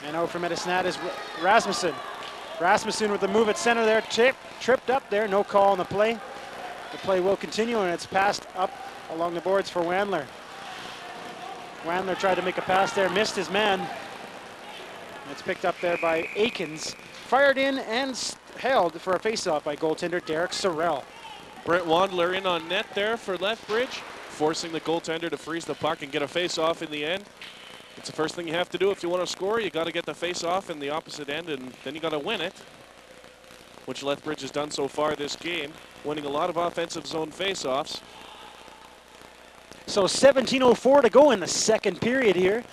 And out for Medicine is Rasmussen. Rasmussen with the move at center there, tripped up there, no call on the play. The play will continue, and it's passed up along the boards for Wandler. Wandler tried to make a pass there, missed his man. It's picked up there by Aikens. Fired in and held for a face-off by goaltender Derek Sorrell. Brent Wandler in on net there for Lethbridge, forcing the goaltender to freeze the puck and get a face-off in the end. It's the first thing you have to do if you want to score. You got to get the face-off in the opposite end, and then you got to win it, which Lethbridge has done so far this game, winning a lot of offensive zone face-offs. So 17:04 to go in the second period here.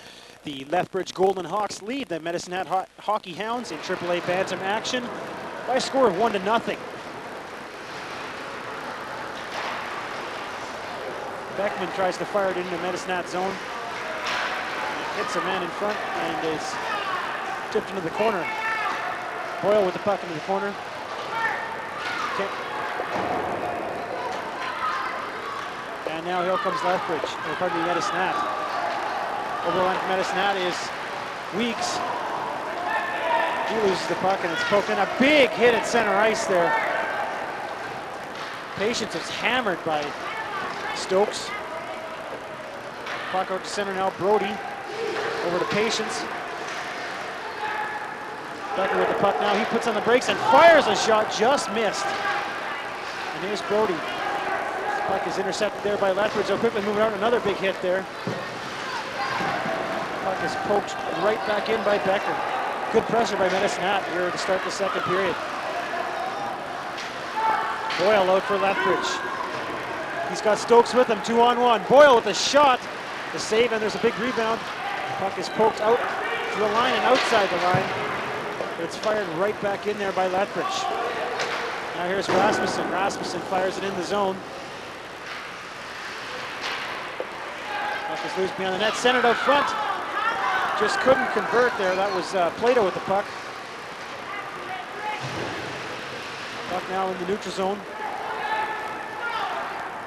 The Lethbridge Golden Hawks lead the Medicine Hat Hockey Hounds in AAA Bantam action by a score of 1-0. Beckman tries to fire it into Medicine Hat zone. Hits a man in front and is tipped into the corner. Boyle with the puck into the corner. And now here comes Lethbridge, or pardon me, Medicine Hat. Over the line for Medicine Hat is Weeks. He loses the puck and it's poked in. A big hit at center ice there. Patience is hammered by Stokes. Puck out to center now, Brody. Over to Patience. Becker with the puck now. He puts on the brakes and fires a shot, just missed. And here's Brody. This puck is intercepted there by Lethbridge. They'll quickly move out. Another big hit there. Puck is poked right back in by Becker. Good pressure by Medicine Hat here to start the second period. Boyle out for Lethbridge. He's got Stokes with him, 2-on-1. Boyle with a shot. The save, and there's a big rebound. Puck is poked out to the line and outside the line. But it's fired right back in there by Lethbridge. Now here's Rasmussen. Rasmussen fires it in the zone. Puck is loose behind the net, centered out front. Just couldn't convert there. That was Plato with the puck. Puck now in the neutral zone.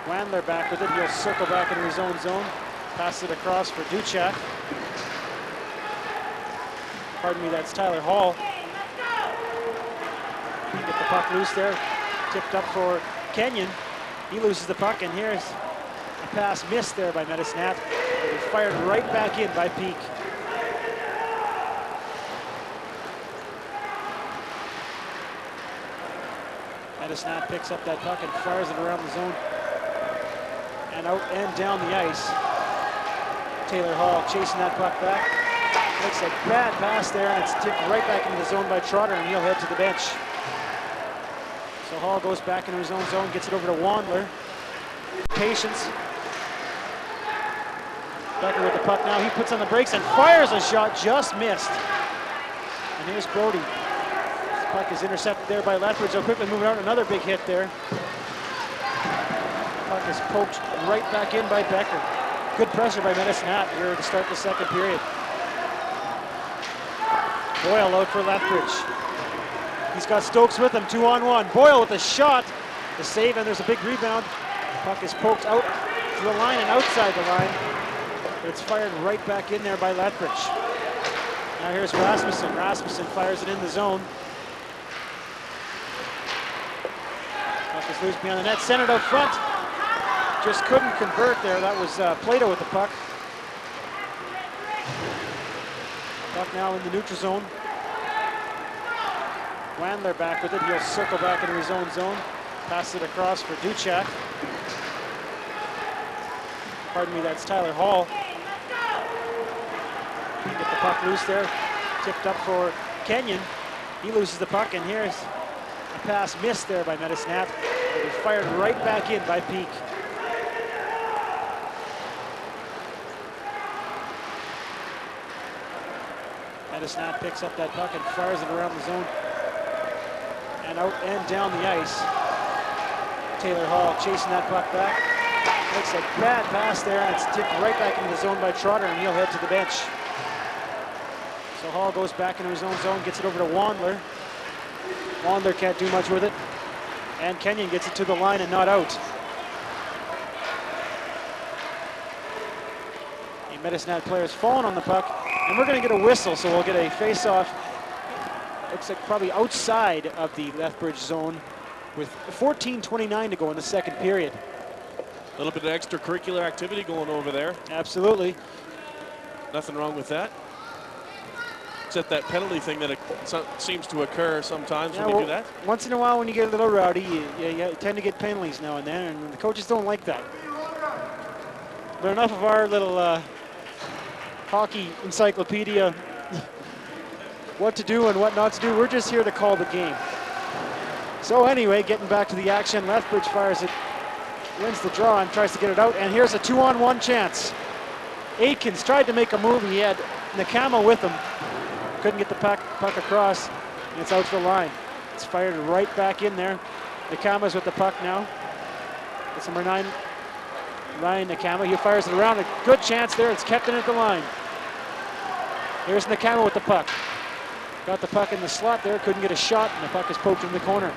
Wandler back with it. He'll circle back into his own zone. Pass it across for Duchak. Pardon me, that's Tyler Hall. Get the puck loose there. Tipped up for Kenyon. He loses the puck, and here's a pass missed there by Medicine Hat. It's fired right back in by Peak. Medicine Hat picks up that puck and fires it around the zone. And out and down the ice. Taylor Hall chasing that puck back. Makes a bad pass there, and it's tipped right back into the zone by Trotter, and he'll head to the bench. So Hall goes back into his own zone, gets it over to Wandler. Patience. Becker with the puck now. He puts on the brakes and fires a shot, just missed. And here's Brody. This puck is intercepted there by Lethbridge. They'll quickly move out. Another big hit there. Puck is poked right back in by Becker. Good pressure by Medicine Hat here to start the second period. Boyle out for Lethbridge. He's got Stokes with him, 2-on-1. Boyle with a shot. The save, and there's a big rebound. Puck is poked out to the line and outside the line. But it's fired right back in there by Lethbridge. Now here's Rasmussen. Rasmussen fires it in the zone. Puck is loose behind the net, centered out front. Just couldn't convert there. That was Plato with the puck. Puck now in the neutral zone. Wandler back with it. He'll circle back into his own zone. Pass it across for Duchak. Pardon me, that's Tyler Hall. Get the puck loose there. Tipped up for Kenyon. He loses the puck, and here's a pass missed there by Medicine Hat. It was fired right back in by Peak. Medicine Hat picks up that puck and fires it around the zone. And out and down the ice. Taylor Hall chasing that puck back. Makes a bad pass there, and it's tipped right back into the zone by Trotter, and he'll head to the bench. So Hall goes back into his own zone, gets it over to Wandler. Wandler can't do much with it. And Kenyon gets it to the line and not out. The Medicine Hat players falling on the puck. And we're going to get a whistle, so we'll get a face-off. Looks like probably outside of the Lethbridge zone with 14:29 to go in the second period. A little bit of extracurricular activity going over there. Absolutely. Nothing wrong with that. Except that penalty thing that seems to occur sometimes when you do that. Once in a while when you get a little rowdy, you tend to get penalties now and then, and the coaches don't like that. But enough of our little hockey encyclopedia, what to do and what not to do. We're just here to call the game. So anyway, getting back to the action, Lethbridge fires it, wins the draw and tries to get it out, and here's a 2-on-1 chance. Aikens tried to make a move. He had Nakama with him. Couldn't get the puck across, and it's out to the line. It's fired right back in there. Nakama's with the puck now. It's number 9, Ryan Nakama. He fires it around. A good chance there. It's kept in at the line. Here's Nakama with the puck. Got the puck in the slot there. Couldn't get a shot, and the puck is poked in the corner.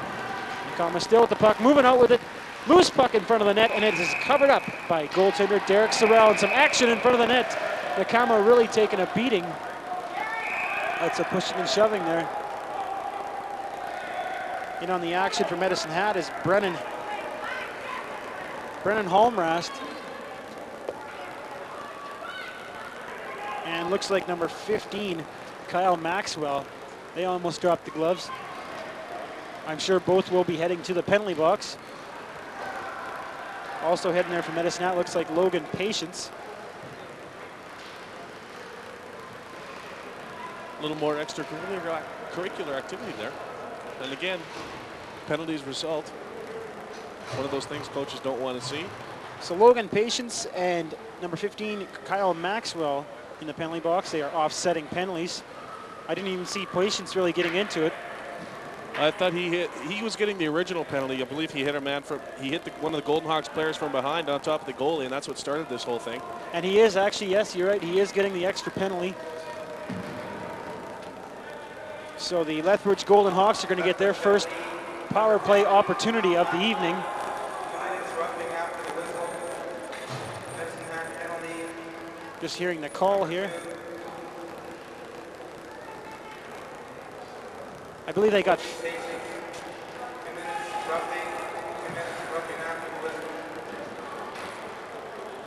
Nakama still with the puck, moving out with it. Loose puck in front of the net, and it is covered up by goaltender Derek Sorrell. And some action in front of the net. Nakama really taking a beating. That's a pushing and shoving there. In on the action for Medicine Hat is Brennan Holmrast. And looks like number 15, Kyle Maxwell. They almost dropped the gloves. I'm sure both will be heading to the penalty box. Also heading there for Medicine Hat looks like Logan Patience. A little more extracurricular activity there. And again, penalties result. One of those things coaches don't want to see. So Logan Patience and number 15, Kyle Maxwell in the penalty box. They are offsetting penalties. I didn't even see Patience really getting into it. I thought he was getting the original penalty. I believe he hit a man he hit one of the Golden Hawks players from behind on top of the goalie, and that's what started this whole thing. And he is actually, yes, you're right, he is getting the extra penalty. So the Lethbridge Golden Hawks are going to get their first power play opportunity of the evening. Just hearing the call here. I believe they got...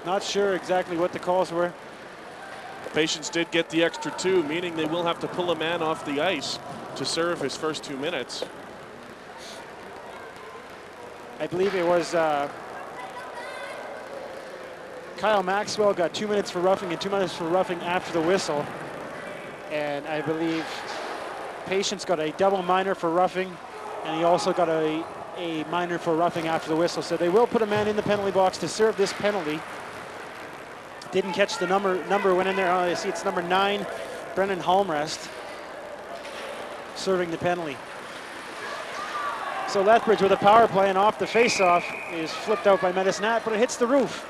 Not sure exactly what the calls were. Patience did get the extra 2, meaning they will have to pull a man off the ice to serve his first 2 minutes. I believe it was Kyle Maxwell got 2 minutes for roughing and 2 minutes for roughing after the whistle. And I believe Patience got a double minor for roughing, and he also got a minor for roughing after the whistle. So they will put a man in the penalty box to serve this penalty. Didn't catch the number went in there. I see it's number 9, Brennan Holmrast, serving the penalty. So Lethbridge with a power play, and off the face-off is flipped out by Medicine Hat, but it hits the roof.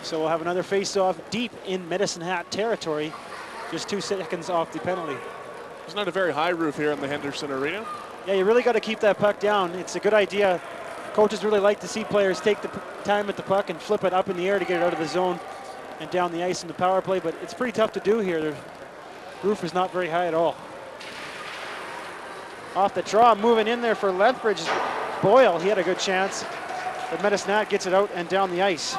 So we'll have another face-off deep in Medicine Hat territory, just 2 seconds off the penalty. It's not a very high roof here in the Henderson Arena. Yeah, you really got to keep that puck down. It's a good idea. Coaches really like to see players take the time at the puck and flip it up in the air to get it out of the zone and down the ice in the power play, but it's pretty tough to do here. The roof is not very high at all. Off the draw, moving in there for Lethbridge, Boyle. He had a good chance, but Medicine Hat gets it out and down the ice.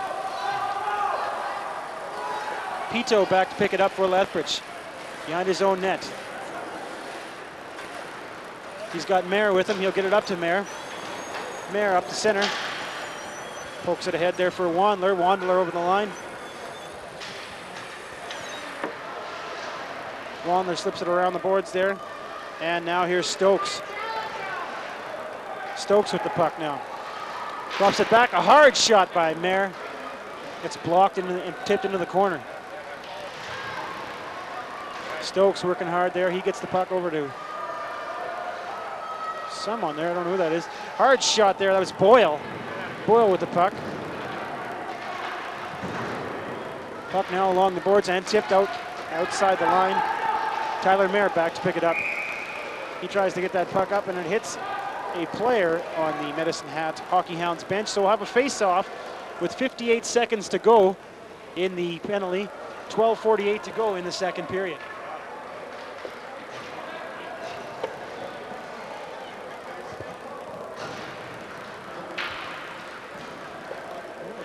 Pito back to pick it up for Lethbridge, behind his own net. He's got Mayer with him. He'll get it up to Mayer. Mayer up the center. Pokes it ahead there for Wandler. Wandler over the line. Wandler slips it around the boards there. And now here's Stokes. Stokes with the puck now. Drops it back. A hard shot by Mayer. Gets blocked and tipped into the corner. Stokes working hard there. He gets the puck over to someone there. I don't know who that is. Hard shot there. That was Boyle. Boyle with the puck. Puck now along the boards and tipped outside the line. Tyler Mayer back to pick it up. He tries to get that puck up, and it hits a player on the Medicine Hat Hockey Hounds bench. So we'll have a face-off with 58 seconds to go in the penalty. 12:48 to go in the second period.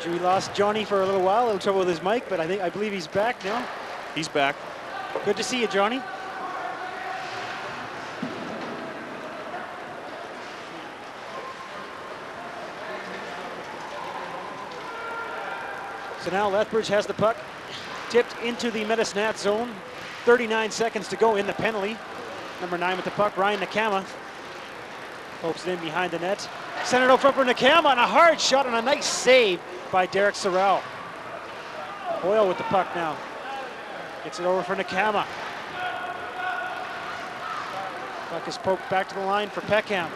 We lost Johnny for a little while, a little trouble with his mic, but I believe he's back now. He's back. Good to see you, Johnny. So now Lethbridge has the puck, tipped into the Medicine zone. 39 seconds to go in the penalty. Number 9 with the puck, Ryan Nakama. Hopes it in behind the net. Sent it out front for Nakama, and a hard shot and a nice save by Derek Sorrell. Boyle with the puck now. Gets it over for Nakama. Puck is poked back to the line for Peckham.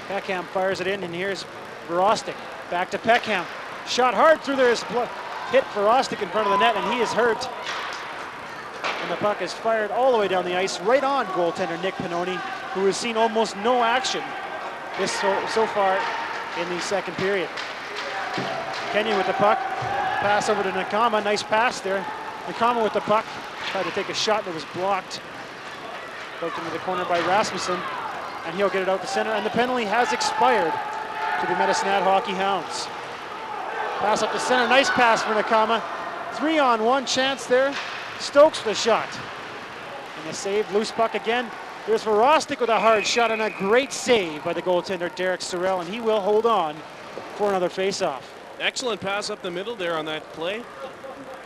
Peckham fires it in, and here's Verostic. Back to Peckham. Shot hard through there. Hit Verostic in front of the net, and he is hurt. And the puck is fired all the way down the ice, right on goaltender Nick Pannoni, who has seen almost no action so far in the second period. Kenyon with the puck. Pass over to Nakama. Nice pass there. Nakama with the puck. Tried to take a shot that was blocked. Poked into the corner by Rasmussen, and he'll get it out to center, and the penalty has expired to the Medicine Hockey Hounds. Pass up to center, nice pass for Nakama. 3-on-1 chance there. Stokes with a shot. And a save, loose puck again. There's Verostic with a hard shot and a great save by the goaltender Derek Sorrell, and he will hold on for another face-off. Excellent pass up the middle there on that play.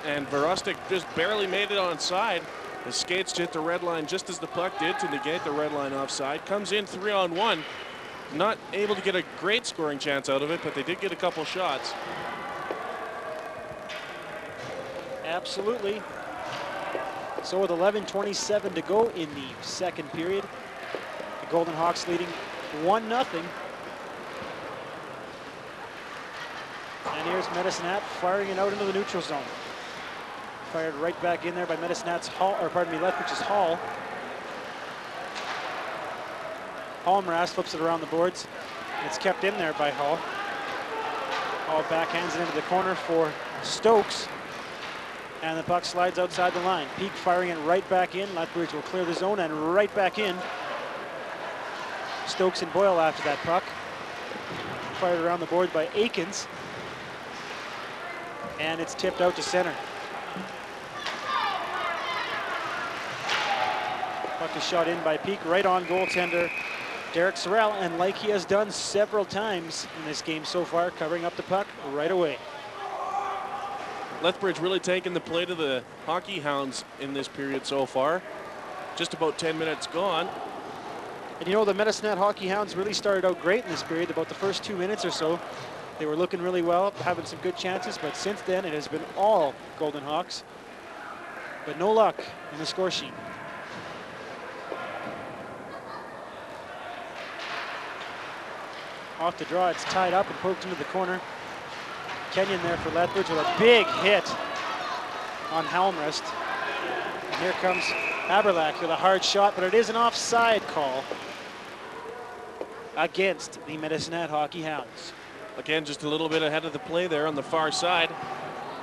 And Verostic just barely made it onside. His skates hit the red line just as the puck did to negate the red line offside. Comes in 3-on-1. Not able to get a great scoring chance out of it, but they did get a couple shots. Absolutely. So with 11:27 to go in the second period, the Golden Hawks leading 1-0. And here's Medicine Hat firing it out into the neutral zone. Fired right back in there by Medicine Hat's Hall, or pardon me, Lethbridge's Hall. Hallmraz flips it around the boards. It's kept in there by Hall. Hall backhands it into the corner for Stokes. And the puck slides outside the line. Peak firing it right back in. Lethbridge will clear the zone and right back in. Stokes and Boyle after that puck. Fired around the board by Aikens. And it's tipped out to center. Puck is shot in by Peak right on goaltender Derek Sorrell, and like he has done several times in this game so far, covering up the puck right away. Lethbridge really taking the play to the Hockey Hounds in this period so far. Just about 10 minutes gone. And you know, the Medicine Hockey Hounds really started out great in this period. About the first 2 minutes or so, they were looking really well, having some good chances, but since then it has been all Golden Hawks. But no luck in the score sheet. Off the draw, it's tied up and poked into the corner. Kenyon there for Lethbridge with a big hit on Helmrist. And here comes Haberlach with a hard shot, but it is an offside call against the Medicine Hockey Hounds. Again, just a little bit ahead of the play there on the far side.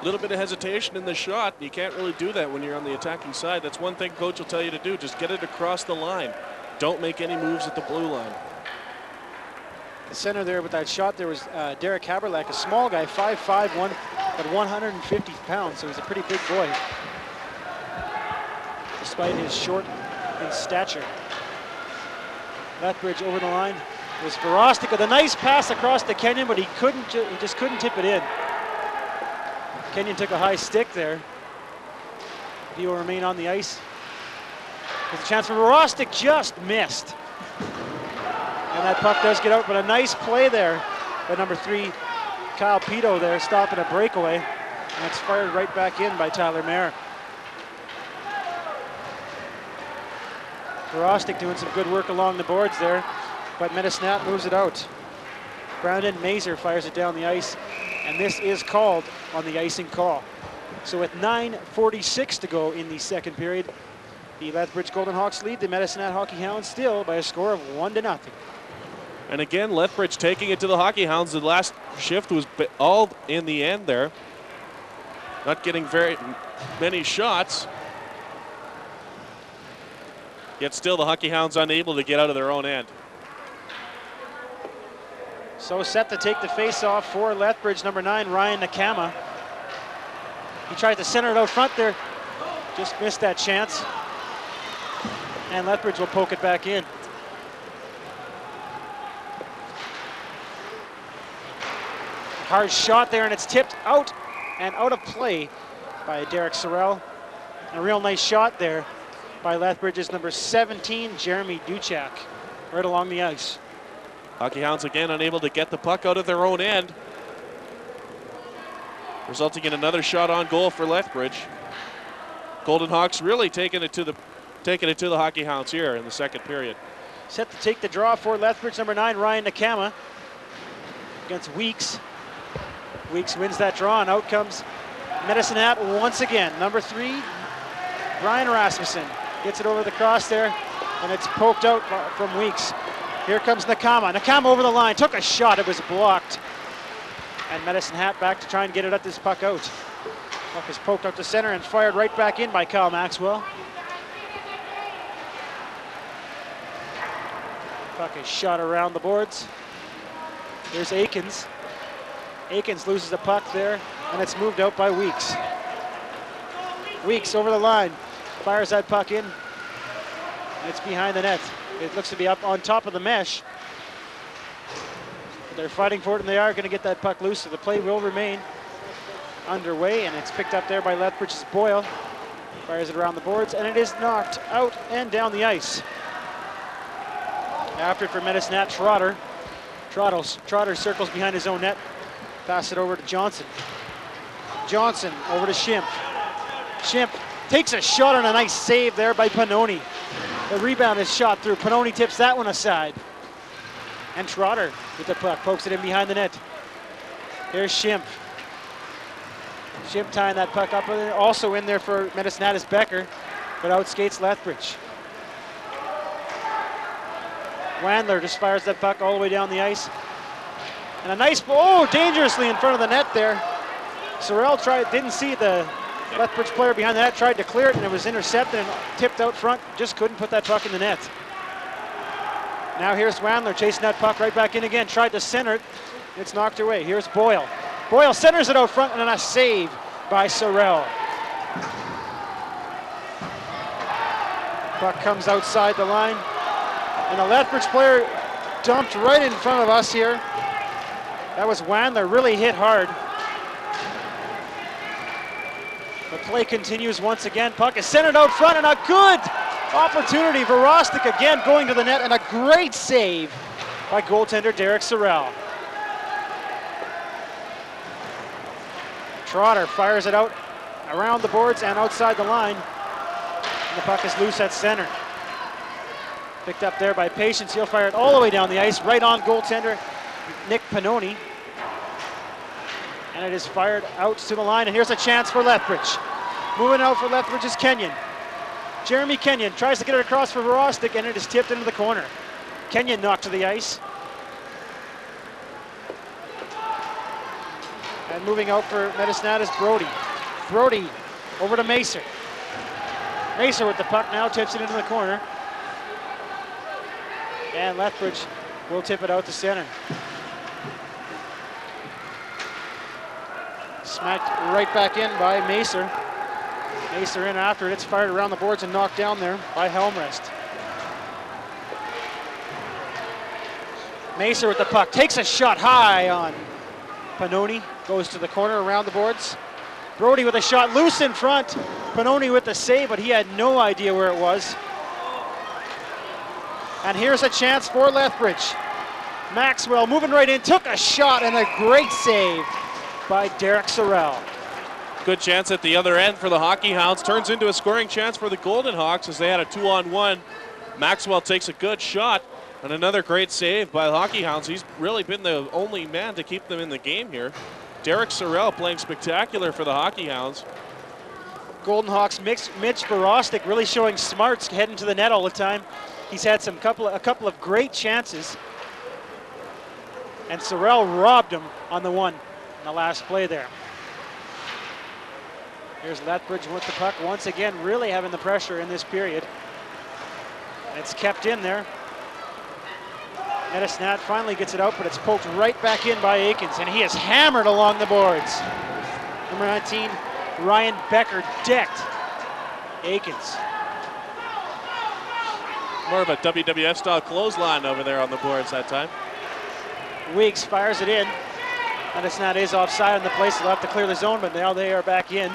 A little bit of hesitation in the shot. You can't really do that when you're on the attacking side. That's one thing coach will tell you to do. Just get it across the line. Don't make any moves at the blue line. The center there with that shot, there was Derek Haberlach, a small guy, 5'5", but 150 pounds, so he's a pretty big boy, despite his short in stature. Lethbridge over the line was Verostic with a nice pass across to Kenyon, but he just couldn't tip it in. Kenyon took a high stick there. He will remain on the ice. There's a chance for Verostic, just missed. And that puck does get out, but a nice play there by number 3, Kyle Pito there, stopping a breakaway. And it's fired right back in by Tyler Mayer. Verostic doing some good work along the boards there, but Medicine moves it out. Brandon Mazer fires it down the ice, and this is called on the icing call. So with 9:46 to go in the second period, the Lethbridge Golden Hawks lead the Medicine Hockey Hounds still by a score of 1-0. And again, Lethbridge taking it to the Hockey Hounds. The last shift was all in the end there. Not getting very many shots. Yet still the Hockey Hounds unable to get out of their own end. So set to take the face-off for Lethbridge, number 9, Ryan Nakama. He tried to center it out front there, just missed that chance. And Lethbridge will poke it back in. Hard shot there, and it's tipped out and out of play by Derek Sorrell. A real nice shot there by Lethbridge's number 17, Jeremy Duchak, right along the ice. Hockey Hounds again unable to get the puck out of their own end, resulting in another shot on goal for Lethbridge. Golden Hawks really taking it to the Hockey Hounds here in the second period. Set to take the draw for Lethbridge, number 9, Ryan Nakama, against Weeks. Weeks wins that draw, and out comes Medicine Hat once again. Number 3, Brian Rasmussen gets it over the cross there, and it's poked out from Weeks. Here comes Nakama. Nakama over the line, took a shot, it was blocked. And Medicine Hat back to try and get it at this puck out. Puck is poked out to center and fired right back in by Kyle Maxwell. Puck is shot around the boards. There's Aikens. Aikens loses the puck there, and it's moved out by Weeks. Weeks over the line, fires that puck in. It's behind the net. It looks to be up on top of the mesh. But they're fighting for it, and they are going to get that puck loose, so the play will remain underway, and it's picked up there by Lethbridge's Boyle. Fires it around the boards, and it is knocked out and down the ice. After it for Medicine Hat, Trotter. Trotter circles behind his own net. Pass it over to Johnson. Johnson over to Schimpf. Schimpf takes a shot on a nice save there by Pannoni. The rebound is shot through. Pannoni tips that one aside. And Trotter with the puck, pokes it in behind the net. Here's Schimpf. Schimpf tying that puck up. Also in there for Medicine Hat is Becker, but outskates Lethbridge. Wandler just fires that puck all the way down the ice. And a nice, dangerously in front of the net there. Sorrell didn't see the Lethbridge player behind the net, tried to clear it, and it was intercepted and tipped out front. Just couldn't put that puck in the net. Now here's Wandler chasing that puck right back in again. Tried to center it. It's knocked away. Here's Boyle. Boyle centers it out front, and a save by Sorrell. Puck comes outside the line. And the Lethbridge player dumped right in front of us here. That was Wandler, really hit hard. The play continues once again. Puck is centered out front, and a good opportunity for Rostic again going to the net, and a great save by goaltender Derek Sorrell. Trotter fires it out around the boards and outside the line. And the puck is loose at center. Picked up there by Patience. He'll fire it all the way down the ice, right on goaltender Nick Pannoni. And it is fired out to the line, and here's a chance for Lethbridge. Moving out for Lethbridge is Kenyon. Jeremy Kenyon tries to get it across for Verostic, and it is tipped into the corner. Kenyon knocked to the ice. And moving out for Medicine Hat is Brody. Brody over to Macer. Macer with the puck now, tips it into the corner. And Lethbridge will tip it out to center. Smacked right back in by Macer. Macer in after it. It's fired around the boards and knocked down there by Helmrest. Macer with the puck. Takes a shot high on Pannoni. Goes to the corner around the boards. Brody with a shot loose in front. Pannoni with the save, but he had no idea where it was. And here's a chance for Lethbridge. Maxwell moving right in, took a shot, and a great save by Derek Sorrell. Good chance at the other end for the Hockey Hounds. Turns into a scoring chance for the Golden Hawks as they had a 2-on-1. Maxwell takes a good shot, and another great save by the Hockey Hounds. He's really been the only man to keep them in the game here. Derek Sorrell playing spectacular for the Hockey Hounds. Golden Hawks Mitch Verostic really showing smarts heading to the net all the time. He's had a couple of great chances, and Sorrell robbed him on the one in the last play there. Here's Lethbridge with the puck once again, really having the pressure in this period. It's kept in there. Medicine Hat finally gets it out, but it's poked right back in by Aikens, and he is hammered along the boards. Number 19, Ryan Becker decked Aikens. More of a WWF style clothesline over there on the boards that time. Weeks fires it in. Medicine Hat is offside on the play, so they'll have to clear the zone, but now they are back in.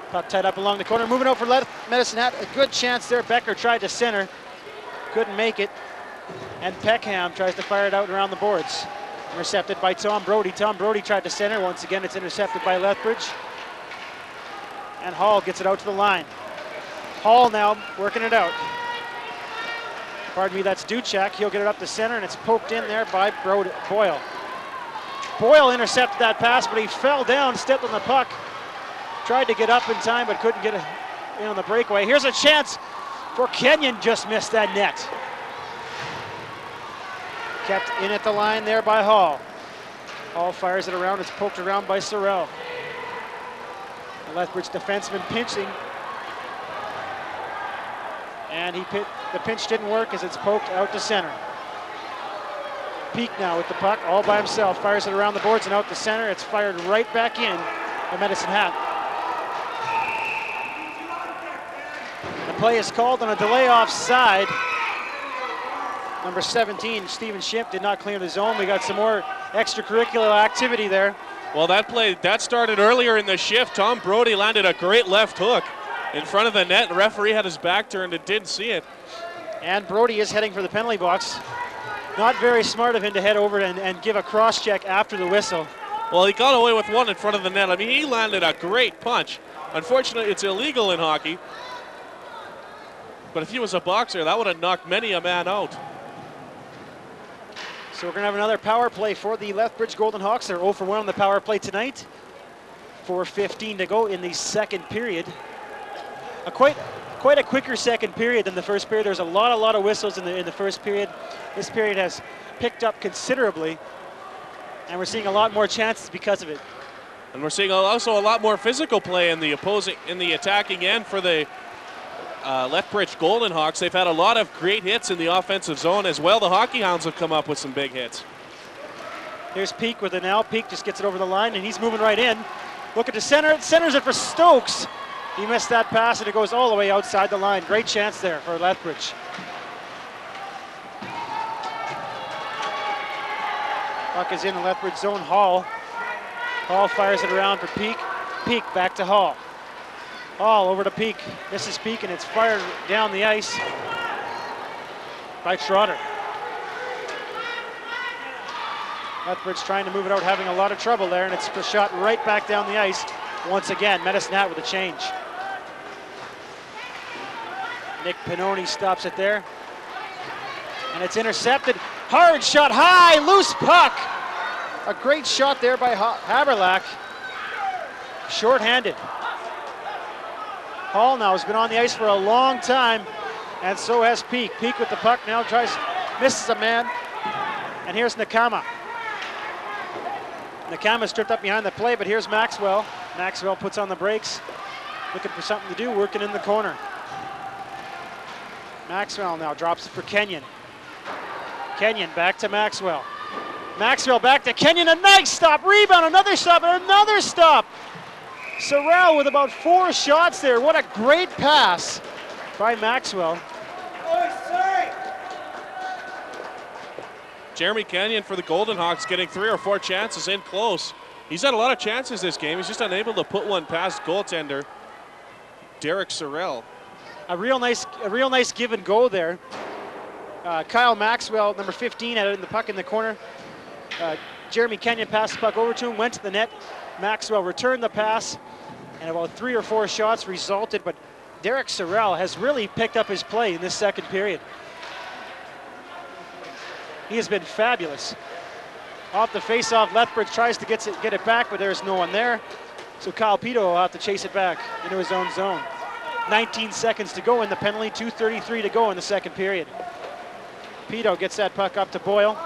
Puck tied up along the corner, moving out for Medicine Hat. A good chance there. Becker tried to center, couldn't make it. And Peckham tries to fire it out around the boards. Intercepted by Tom Brody. Tom Brody tried to center. Once again, it's intercepted by Lethbridge. And Hall gets it out to the line. Hall now working it out. Pardon me, that's Duchek. He'll get it up to center, and it's poked in there by Boyle. Boyle intercepted that pass, but he fell down, stepped on the puck. Tried to get up in time, but couldn't get in on the breakaway. Here's a chance for Kenyon, just missed that net. Kept in at the line there by Hall. Hall fires it around, it's poked around by Sorrell. The Lethbridge defenseman pinching. And the pinch didn't work as it's poked out to center. Peak now with the puck, all by himself, fires it around the boards and out to center. It's fired right back in by Medicine Hat. The play is called on a delay offside. Number 17, Stephen Schimpf, did not clear the zone. We got some more extracurricular activity there. Well, that started earlier in the shift. Tom Brody landed a great left hook in front of the net. The referee had his back turned and didn't see it. And Brody is heading for the penalty box. Not very smart of him to head over and give a cross check after the whistle. Well, he got away with one in front of the net. I mean, he landed a great punch. Unfortunately, it's illegal in hockey. But if he was a boxer, that would have knocked many a man out. So we're going to have another power play for the Lethbridge Golden Hawks. They're 0 for 1 on the power play tonight. 4:15 to go in the second period. Quite a quicker second period than the first period. There's a lot of whistles in the first period. This period has picked up considerably, and we're seeing a lot more chances because of it. And we're seeing also a lot more physical play in the attacking end for the Lethbridge Golden Hawks. They've had a lot of great hits in the offensive zone as well. The Hockey Hounds have come up with some big hits. Here's Peak with it now. Peak just gets it over the line, and he's moving right in. Look at the center. Centers it for Stokes. He missed that pass, and it goes all the way outside the line. Great chance there for Lethbridge. Puck is in the Lethbridge zone. Hall fires it around for Peak. Peak back to Hall. Hall over to Peak. Misses Peak, and it's fired down the ice by Trotter. Lethbridge trying to move it out, having a lot of trouble there, and it's shot right back down the ice. Once again, Medicine Hat with a change. Nick Pinoni stops it there. And it's intercepted. Hard shot, high, loose puck. A great shot there by Haberlack. Short-handed. Hall now has been on the ice for a long time, and so has Peak. Peak with the puck now misses a man. And here's Nakama. Nakama stripped up behind the play, but here's Maxwell. Maxwell puts on the brakes, looking for something to do, working in the corner. Maxwell now drops it for Kenyon. Kenyon back to Maxwell. Maxwell back to Kenyon, a nice stop, rebound, another stop, and another stop. Sorrell with about 4 shots there. What a great pass by Maxwell. Jeremy Kenyon for the Golden Hawks getting 3 or 4 chances in close. He's had a lot of chances this game. He's just unable to put one past goaltender Derek Sorrell. A real nice give and go there. Kyle Maxwell, number 15, had it in the puck in the corner. Jeremy Kenyon passed the puck over to him, went to the net. Maxwell returned the pass, and about 3 or 4 shots resulted, but Derek Sorrell has really picked up his play in this second period. He has been fabulous. Off the face-off, Lethbridge tries to get it back, but there's no one there. So Kyle Pito will have to chase it back into his own zone. 19 seconds to go in the penalty, 2:33 to go in the second period. Pito gets that puck up to Boyle.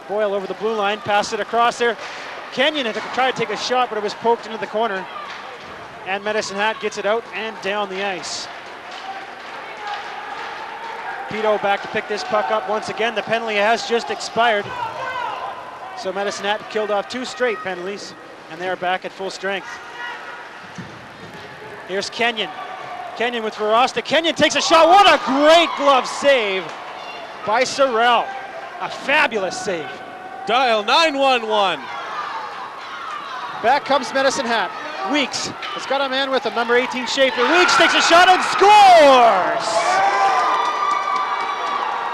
Boyle over the blue line, passes it across there. Kenyon had to try to take a shot, but it was poked into the corner. And Medicine Hat gets it out and down the ice. Pito back to pick this puck up once again. The penalty has just expired. So Medicine Hat killed off 2 straight penalties, and they are back at full strength. Here's Kenyon. Kenyon with Verostek. Kenyon takes a shot. What a great glove save by Sorrell. A fabulous save. Dial 911. Back comes Medicine Hat. Weeks has got a man with him, number 18, Schaefer. Weeks takes a shot and scores!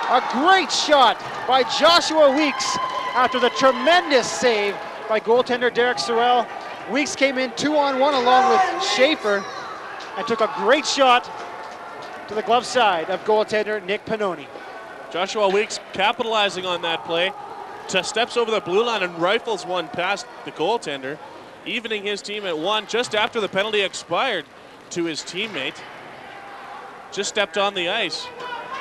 A great shot by Joshua Weeks after the tremendous save by goaltender Derek Sorrell. Weeks came in 2-on-1 along with Schaefer and took a great shot to the glove side of goaltender Nick Pannoni. Joshua Weeks capitalizing on that play. Steps over the blue line and rifles one past the goaltender, evening his team at 1 just after the penalty expired to his teammate. Just stepped on the ice,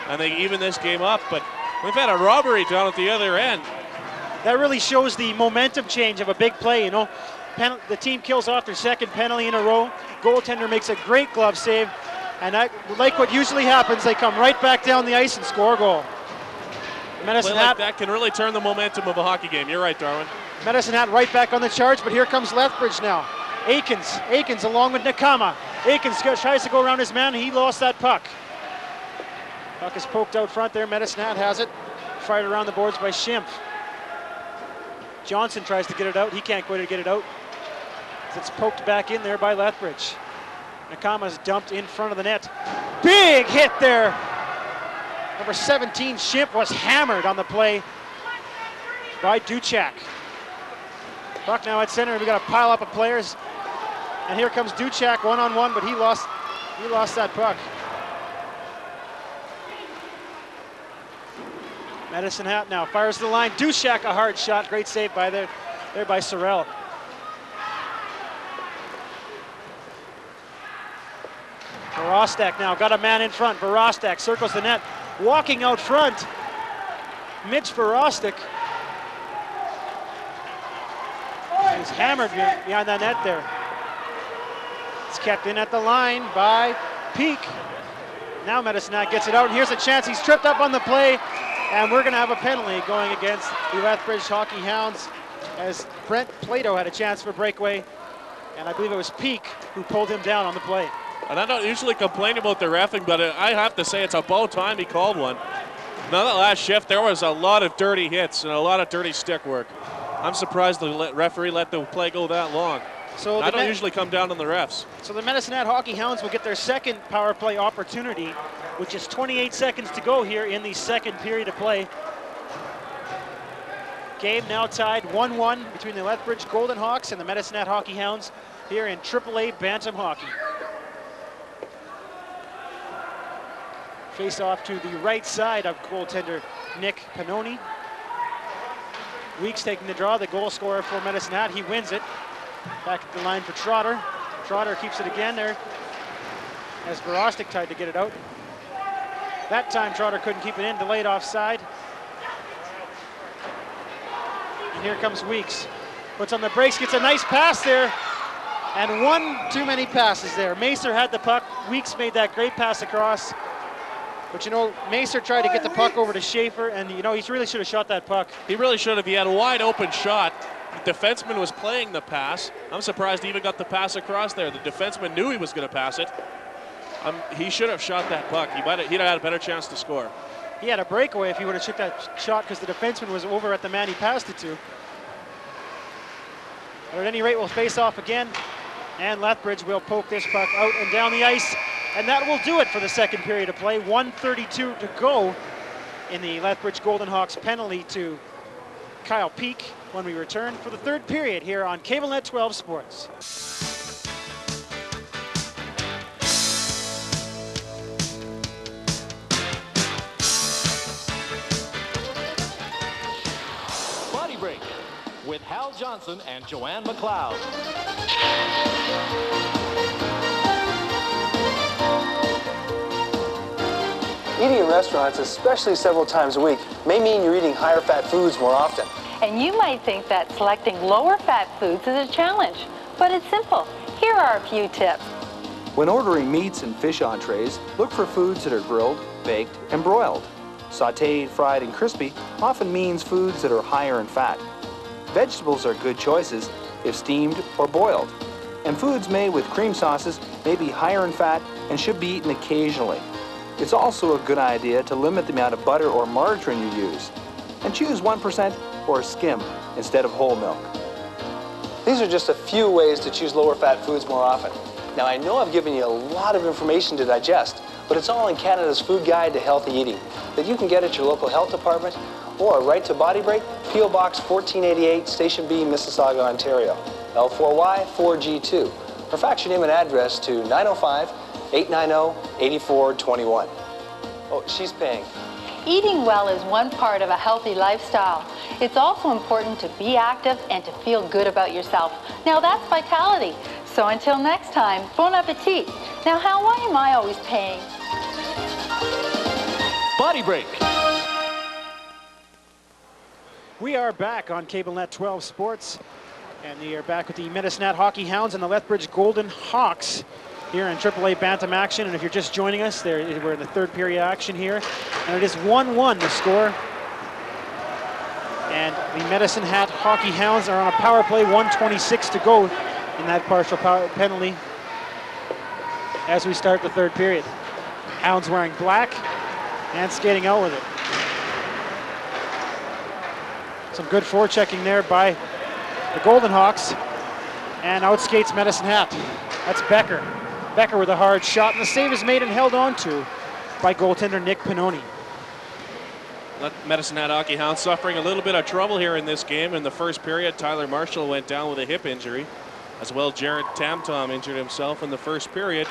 and they even this game up, but we've had a robbery down at the other end. That really shows the momentum change of a big play, you know. The team kills off their second penalty in a row. Goaltender makes a great glove save, and like what usually happens, they come right back down the ice and score a goal. Medicine Hat, that can really turn the momentum of a hockey game. You're right, Darwin. Medicine Hat right back on the charge, but here comes Lethbridge now. Aikens along with Nakama. Aikens tries to go around his man, and he lost that puck. Puck is poked out front there. Medicine Hat has it. Fired around the boards by Schimpf. Johnson tries to get it out. He can't quite get it out. It's poked back in there by Lethbridge. Nakama's dumped in front of the net. Big hit there. Number 17, Schimpf, was hammered on the play by Duchak. Puck now at center, and we got a pile up of players. And here comes Duchak one-on-one, but he lost that puck. Medicine Hat now fires the line. Duchak, a hard shot. Great save by there by Sorrell. Verostek now got a man in front. Verostek circles the net. Walking out front, Mitch Verostek. He's hammered behind that net there. It's kept in at the line by Peak. Now Medicine Hat gets it out, and here's a chance. He's tripped up on the play, and we're going to have a penalty going against the Lethbridge Hockey Hounds, as Brent Plato had a chance for breakaway, and I believe it was Peak who pulled him down on the play. And I don't usually complain about the reffing, but I have to say it's about time he called one. Now that last shift, there was a lot of dirty hits and a lot of dirty stick work. I'm surprised the referee let the play go that long. So I don't usually come down on the refs. So the Medicine Hat Hockey Hounds will get their second power play opportunity, which is 28 seconds to go here in the second period of play. Game now tied 1-1 between the Lethbridge Golden Hawks and the Medicine Hat Hockey Hounds here in AAA Bantam Hockey. Face off to the right side of goaltender Nick Pannoni. Weeks taking the draw, the goal scorer for Medicine Hat. He wins it. Back at the line for Trotter. Trotter keeps it again there as Verostek tried to get it out. That time Trotter couldn't keep it in, delayed offside. And here comes Weeks. Puts on the brakes, gets a nice pass there. And one too many passes there. Macer had the puck. Weeks made that great pass across. But you know, Macer tried to get the puck over to Schaefer, and you know, he really should have shot that puck. He really should have. He had a wide open shot. The defenseman was playing the pass. I'm surprised he even got the pass across there. The defenseman knew he was going to pass it. He should have shot that puck. He'd have had a better chance to score. He had a breakaway if he would have took that shot, because the defenseman was over at the man he passed it to. But at any rate, we'll face off again, and Lethbridge will poke this puck out and down the ice. And that will do it for the second period of play. 1:32 to go in the Lethbridge Golden Hawks penalty to Kyle Peak when we return for the third period here on CableNet 12 Sports. Body Break with Hal Johnson and Joanne McLeod. Eating in restaurants, especially several times a week, may mean you're eating higher fat foods more often. And you might think that selecting lower fat foods is a challenge, but it's simple. Here are a few tips. When ordering meats and fish entrees, look for foods that are grilled, baked, and broiled. Sautéed, fried, and crispy often means foods that are higher in fat. Vegetables are good choices if steamed or boiled. And foods made with cream sauces may be higher in fat and should be eaten occasionally. It's also a good idea to limit the amount of butter or margarine you use, and choose 1% or skim instead of whole milk. These are just a few ways to choose lower fat foods more often. Now, I know I've given you a lot of information to digest, but it's all in Canada's Food Guide to Healthy Eating that you can get at your local health department or right to Body Break, P.O. Box 1488, Station B, Mississauga, Ontario, L4Y 4G2, or fax your name and address to 905-890-8421. Oh, she's paying. Eating well is one part of a healthy lifestyle. It's also important to be active and to feel good about yourself. Now that's vitality. So until next time, bon appetit. Now, Hal, why am I always paying? Body Break. We are back on CableNet 12 Sports, and we are back with the Medicine Hockey Hounds and the Lethbridge Golden Hawks here in AAA Bantam action. And if you're just joining us, we're in the third period action here, and it is 1-1 the score. And the Medicine Hat Hockey Hounds are on a power play, 1:26 to go in that partial power penalty as we start the third period. Hounds wearing black and skating out with it. Some good forechecking there by the Golden Hawks, and out skates Medicine Hat. That's Becker. Becker with a hard shot, and the save is made and held on to by goaltender Nick Pannoni. Medicine Hat Hockey Hounds suffering a little bit of trouble here in this game. In the first period, Tyler Marshall went down with a hip injury. As well, Jared Tamtom injured himself in the first period.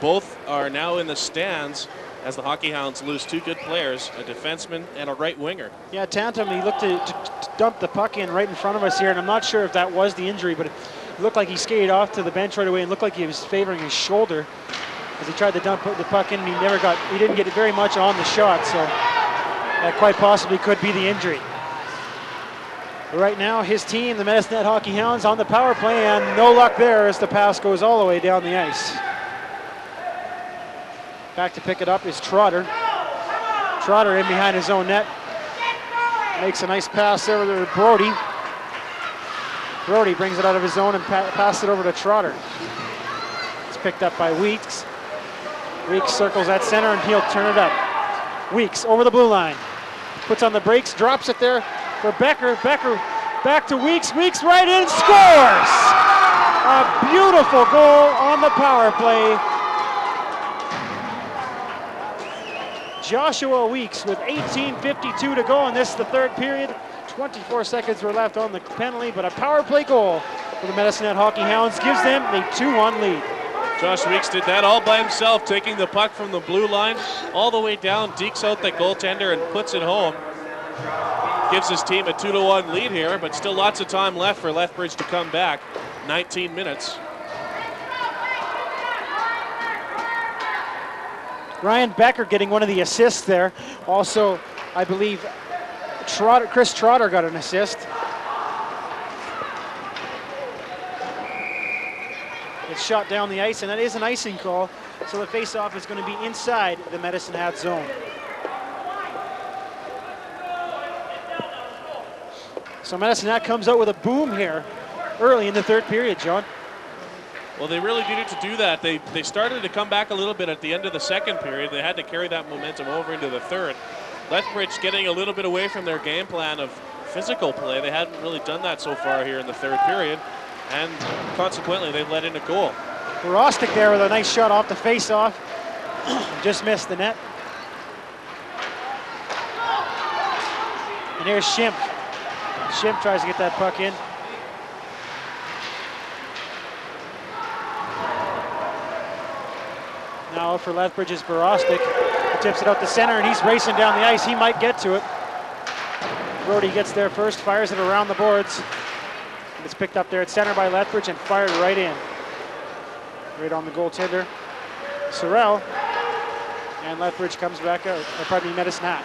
Both are now in the stands as the Hockey Hounds lose two good players, a defenseman and a right winger. Yeah, Tamtom, he looked to dump the puck in right in front of us here, and I'm not sure if that was the injury, but it looked like he skated off to the bench right away and looked like he was favoring his shoulder as he tried to dump the puck in, and he didn't get very much on the shot, so that quite possibly could be the injury. But right now, his team, the Medicine Hat Hockey Hounds, on the power play, and no luck there as the pass goes all the way down the ice. Back to pick it up is Trotter. Trotter in behind his own net. Makes a nice pass there to Brody. Brody brings it out of his zone and passes it over to Trotter. It's picked up by Weeks. Weeks circles at center and he'll turn it up. Weeks over the blue line. Puts on the brakes, drops it there for Becker. Becker back to Weeks. Weeks right in, scores! A beautiful goal on the power play. Joshua Weeks with 18:52 to go, and this is the third period. 24 seconds were left on the penalty, but a power play goal for the Medicine Hat Hockey Hounds gives them a 2-1 lead. Josh Weeks did that all by himself, taking the puck from the blue line all the way down, dekes out the goaltender and puts it home. Gives his team a 2-1 lead here, but still lots of time left for Lethbridge to come back. 19 minutes. Ryan Becker getting one of the assists there. Also, I believe Chris Trotter got an assist. It's shot down the ice, and that is an icing call. So the face-off is going to be inside the Medicine Hat zone. So Medicine Hat comes out with a boom here early in the third period, John. Well, they really needed to do that. They started to come back a little bit at the end of the second period. They had to carry that momentum over into the third. Lethbridge getting a little bit away from their game plan of physical play. They hadn't really done that so far here in the third period, and consequently they've let in a goal. Rostic there with a nice shot off the face-off. Just missed the net. And here's Schimpf. Schimpf tries to get that puck in. Now for Lethbridge is Borostic. He tips it out the center, and he's racing down the ice. He might get to it. Brody gets there first, fires it around the boards. It's picked up there at center by Lethbridge and fired right in. Right on the goaltender, Sorrell. And Lethbridge comes back out, or pardon me, Medicine Hat.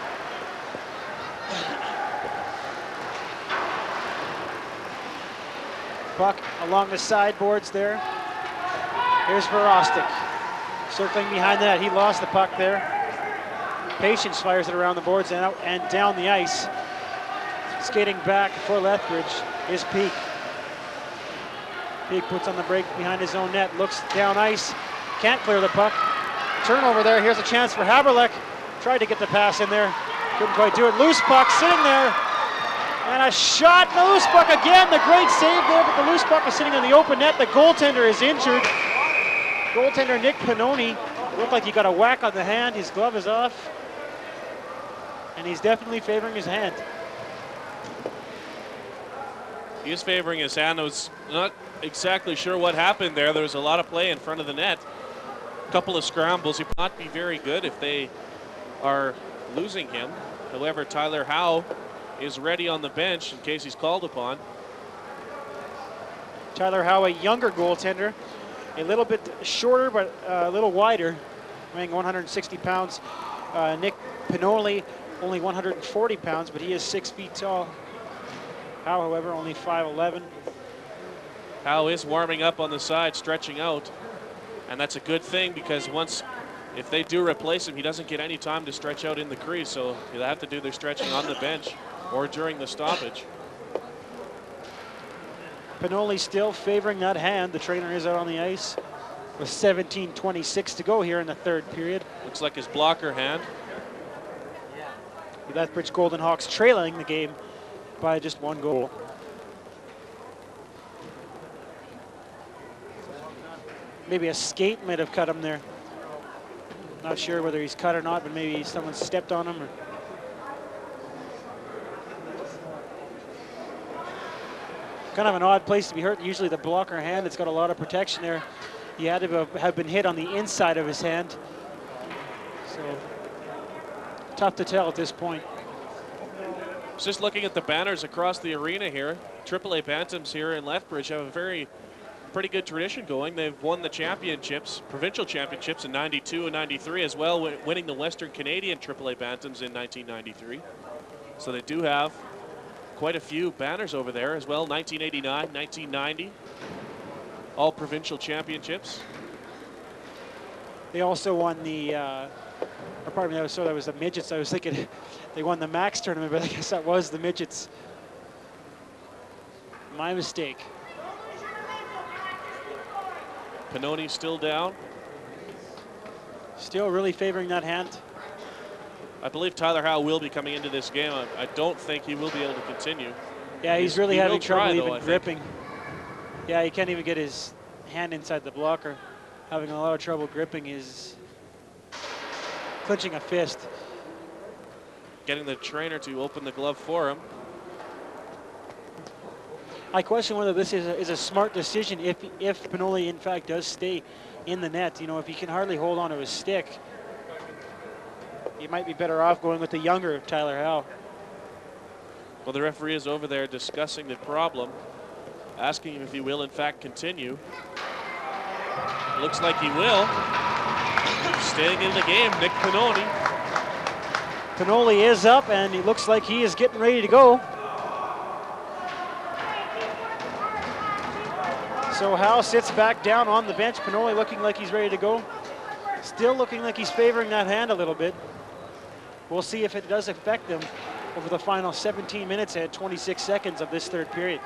Puck along the sideboards there. Here's Borostic. Circling behind that, he lost the puck there. Patience fires it around the boards and out and down the ice. Skating back for Lethbridge is Peak. Peak puts on the break behind his own net, looks down ice, can't clear the puck. Turnover there, here's a chance for Haberleck. Tried to get the pass in there, couldn't quite do it. Loose puck sitting there, and a shot, the loose puck again, the great save there, but the loose puck is sitting on the open net. The goaltender is injured. Goaltender Nick Pannoni looked like he got a whack on the hand, his glove is off, and he's definitely favoring his hand. He is favoring his hand. I was not exactly sure what happened there. There was a lot of play in front of the net. A couple of scrambles. He would not be very good if they are losing him. However, Tyler Howe is ready on the bench in case he's called upon. Tyler Howe, a younger goaltender, a little bit shorter but a little wider, weighing 160 pounds. Nick Pannoni, only 140 pounds, but he is 6 feet tall. Howe, however, only 5'11". Howe is warming up on the side, stretching out. And that's a good thing because if they do replace him, he doesn't get any time to stretch out in the crease. So they'll have to do their stretching on the bench or during the stoppage. Pannoni still favoring that hand. The trainer is out on the ice with 17:26 to go here in the third period. Looks like his blocker hand. The Lethbridge Golden Hawks trailing the game by just 1 goal. Maybe a skate might have cut him there. Not sure whether he's cut or not, but maybe someone stepped on him. Kind of an odd place to be hurt. Usually the blocker hand, it's got a lot of protection there. He had to have been hit on the inside of his hand. So tough to tell at this point. Just looking at the banners across the arena here, AAA Bantams here in Lethbridge have a pretty good tradition going. They've won the championships, provincial championships in '92 and '93 as well, winning the Western Canadian AAA Bantams in 1993. So they do have quite a few banners over there as well. 1989, 1990, all provincial championships. They also won the, or pardon me, so that was the midgets. I was thinking they won the Max tournament, but I guess that was the midgets. My mistake. Pannoni still down. Still really favoring that hand. I believe Tyler Howe will be coming into this game. I don't think he will be able to continue. Yeah, he's really having trouble even gripping. Think. Yeah, he can't even get his hand inside the blocker. Having a lot of trouble gripping, is clenching a fist. Getting the trainer to open the glove for him. I question whether this is a smart decision if Pannoni in fact does stay in the net. You know, if he can hardly hold on to his stick, he might be better off going with the younger Tyler Howe. Well, the referee is over there discussing the problem, asking him if he will in fact continue. Looks like he will. Staying in the game, Nick Pannoni. Pannoni is up, and he looks like he is getting ready to go. So Howe sits back down on the bench. Pannoni looking like he's ready to go. Still looking like he's favoring that hand a little bit. We'll see if it does affect him over the final 17 minutes and 26 seconds of this third period.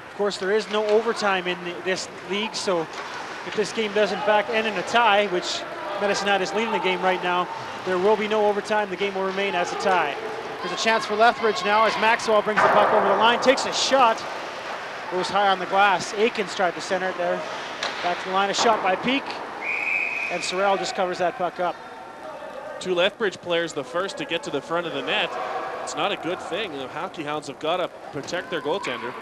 Of course, there is no overtime in this league, so if this game does in fact end in a tie, which Medicine Hat is leading the game right now, there will be no overtime. The game will remain as a tie. There's a chance for Lethbridge now as Maxwell brings the puck over the line, takes a shot, goes high on the glass. Aikens tried to center it there. Back to the line, a shot by Peak, and Sorrell just covers that puck up. 2 Lethbridge players the first to get to the front of the net. It's not a good thing. The Hockey Hounds have got to protect their goaltender,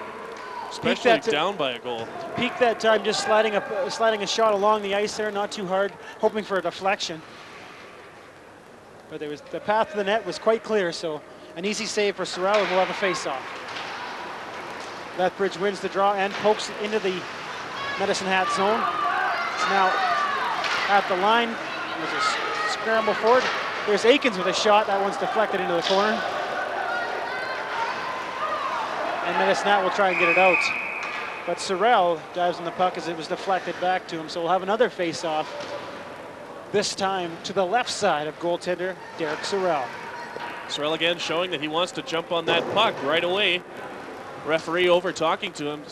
especially down by a goal. Peak that time just sliding a shot along the ice there, not too hard, hoping for a deflection. But the path to the net was quite clear, so an easy save for Sorrell, and we'll have a face-off. Lethbridge wins the draw and pokes it into the Medicine Hat zone. It's now at the line. There's a scramble forward. There's Aikens with a shot. That one's deflected into the corner. And Medicine will try and get it out. But Sorrell dives on the puck as it was deflected back to him. So we'll have another face-off, this time to the left side of goaltender Derek Sorrell. Sorrell again showing that he wants to jump on that puck right away. Referee over talking to him,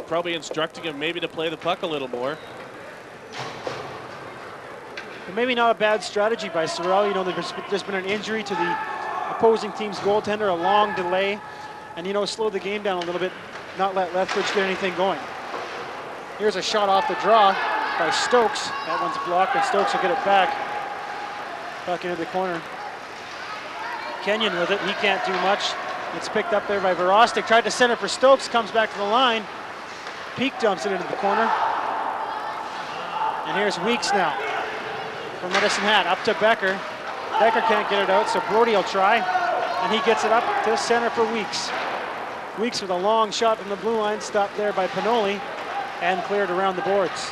probably instructing him maybe to play the puck a little more. But maybe not a bad strategy by Sorrell. You know, there's been an injury to the opposing team's goaltender, a long delay, and, you know, slow the game down a little bit, not let Lethbridge get anything going. Here's a shot off the draw by Stokes. That one's blocked, and Stokes will get it back. Puck into the corner. Kenyon with it, he can't do much. It's picked up there by Verostic. Tried to send it for Stokes, comes back to the line. Peak dumps it into the corner. And here's Weeks now from Medicine Hat, up to Becker. Becker can't get it out, so Brody will try. And he gets it up to center for Weeks. Weeks with a long shot from the blue line, stopped there by Pinoli, and cleared around the boards.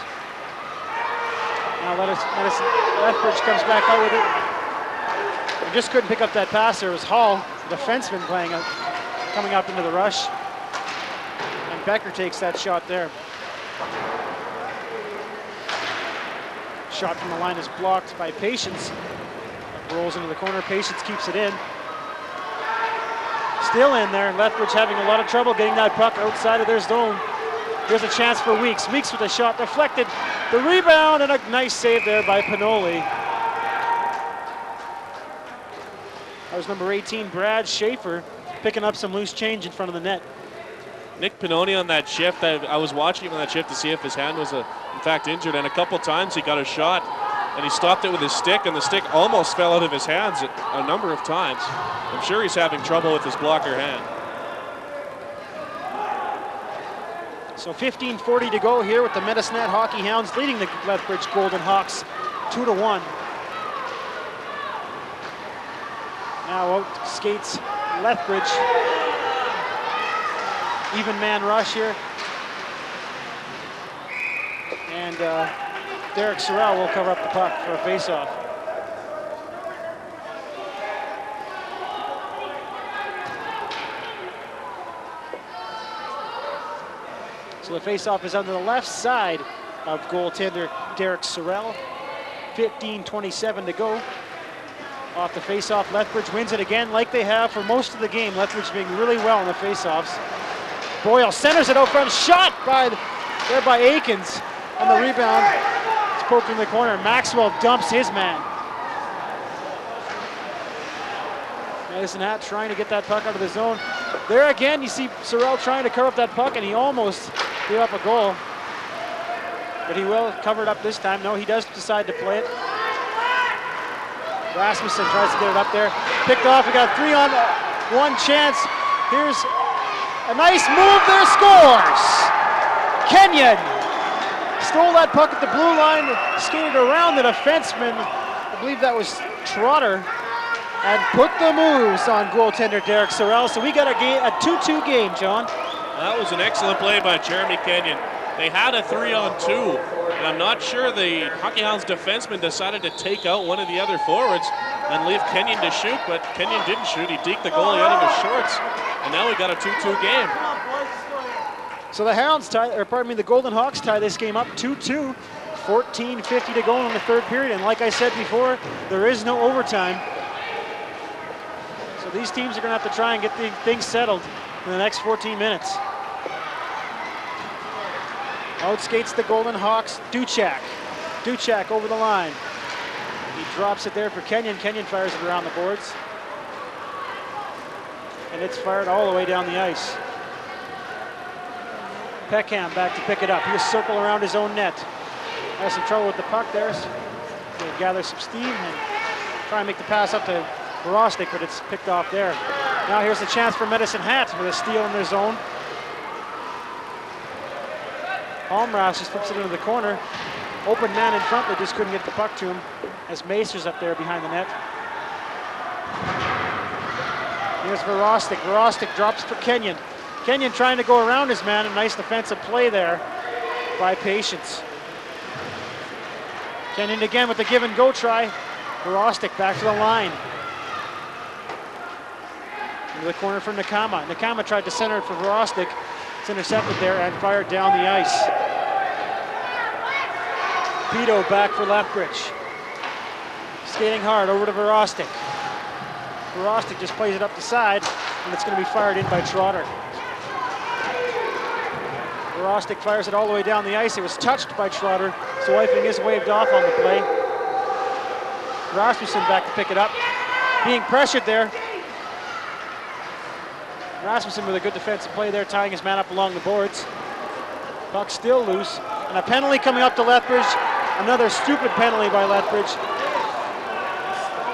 Now Lethbridge comes back out with it. He just couldn't pick up that pass. There was Hall, the defenseman, coming up into the rush. And Becker takes that shot there. Shot from the line is blocked by Patience. Rolls into the corner. Patience keeps it in. Still in there. Lethbridge having a lot of trouble getting that puck outside of their zone. Here's a chance for Weeks. Weeks with a shot deflected. The rebound and a nice save there by Pinoli. That was number 18, Brad Schaefer, picking up some loose change in front of the net. Nick Pinoni on that shift, I was watching him on that shift to see if his hand was in fact injured, and a couple times he got a shot and he stopped it with his stick, and the stick almost fell out of his hands a number of times. I'm sure he's having trouble with his blocker hand. So 15:40 to go here with the Medicine Hat Hockey Hounds leading the Lethbridge Golden Hawks 2-1. Now out skates Lethbridge. Even man rush here. And Derek Sorrell will cover up the puck for a faceoff. So the faceoff is on the left side of goaltender Derek Sorrell. 15:27 to go. Off the faceoff, Lethbridge wins it again like they have for most of the game. Lethbridge being really well in the faceoffs. Boyle centers it out front, shot by Aikens, and the rebound is poked in the corner. Maxwell dumps his man. Medicine Hat trying to get that puck out of the zone. There again, you see Sorrell trying to cover up that puck, and he almost gave up a goal. But he will cover it up this time. No, he does decide to play it. Rasmussen tries to get it up there. Picked off, we got a 3-on-1 chance. Here's a nice move there, scores! Kenyon stole that puck at the blue line, skated around the defenseman, I believe that was Trotter, and put the moves on goaltender Derek Sorrell. So we got a 2-2 game, John. That was an excellent play by Jeremy Kenyon. They had a 3-on-2, and I'm not sure the Hockey Hounds defenseman decided to take out one of the other forwards and leave Kenyon to shoot, but Kenyon didn't shoot. He deked the goalie out of his shorts, and now we got a 2-2 game. So the Hounds the Golden Hawks tie this game up 2-2. 14:50 to go in the third period, and like I said before, there is no overtime. So these teams are going to have to try and get things settled in the next 14 minutes. Outskates the Golden Hawks, Duchak. Duchak over the line. He drops it there for Kenyon. Kenyon fires it around the boards. And it's fired all the way down the ice. Peckham back to pick it up. He'll circle around his own net. Has some trouble with the puck there. He'll gather some steam and try and make the pass up to Verostic, but it's picked off there. Now here's a chance for Medicine Hat with a steal in their zone. Holmrath just flips it into the corner. Open man in front, but just couldn't get the puck to him as Macer's up there behind the net. Here's Verostic. Verostic drops for Kenyon. Kenyon trying to go around his man. A nice defensive play there by Patience. Kenyon again with the give and go try. Verostic back to the line. To the corner for Nakama. Nakama tried to center it for Verostic. It's intercepted there and fired down the ice. Pito back for Lethbridge. Skating hard over to Verostic. Verostic just plays it up the side, and it's going to be fired in by Trotter. Verostic fires it all the way down the ice. It was touched by Trotter. Swiping is waved off on the play. Rasmussen back to pick it up. Being pressured there. Rasmussen with a good defensive play there, tying his man up along the boards. Puck still loose. And a penalty coming up to Lethbridge. Another stupid penalty by Lethbridge.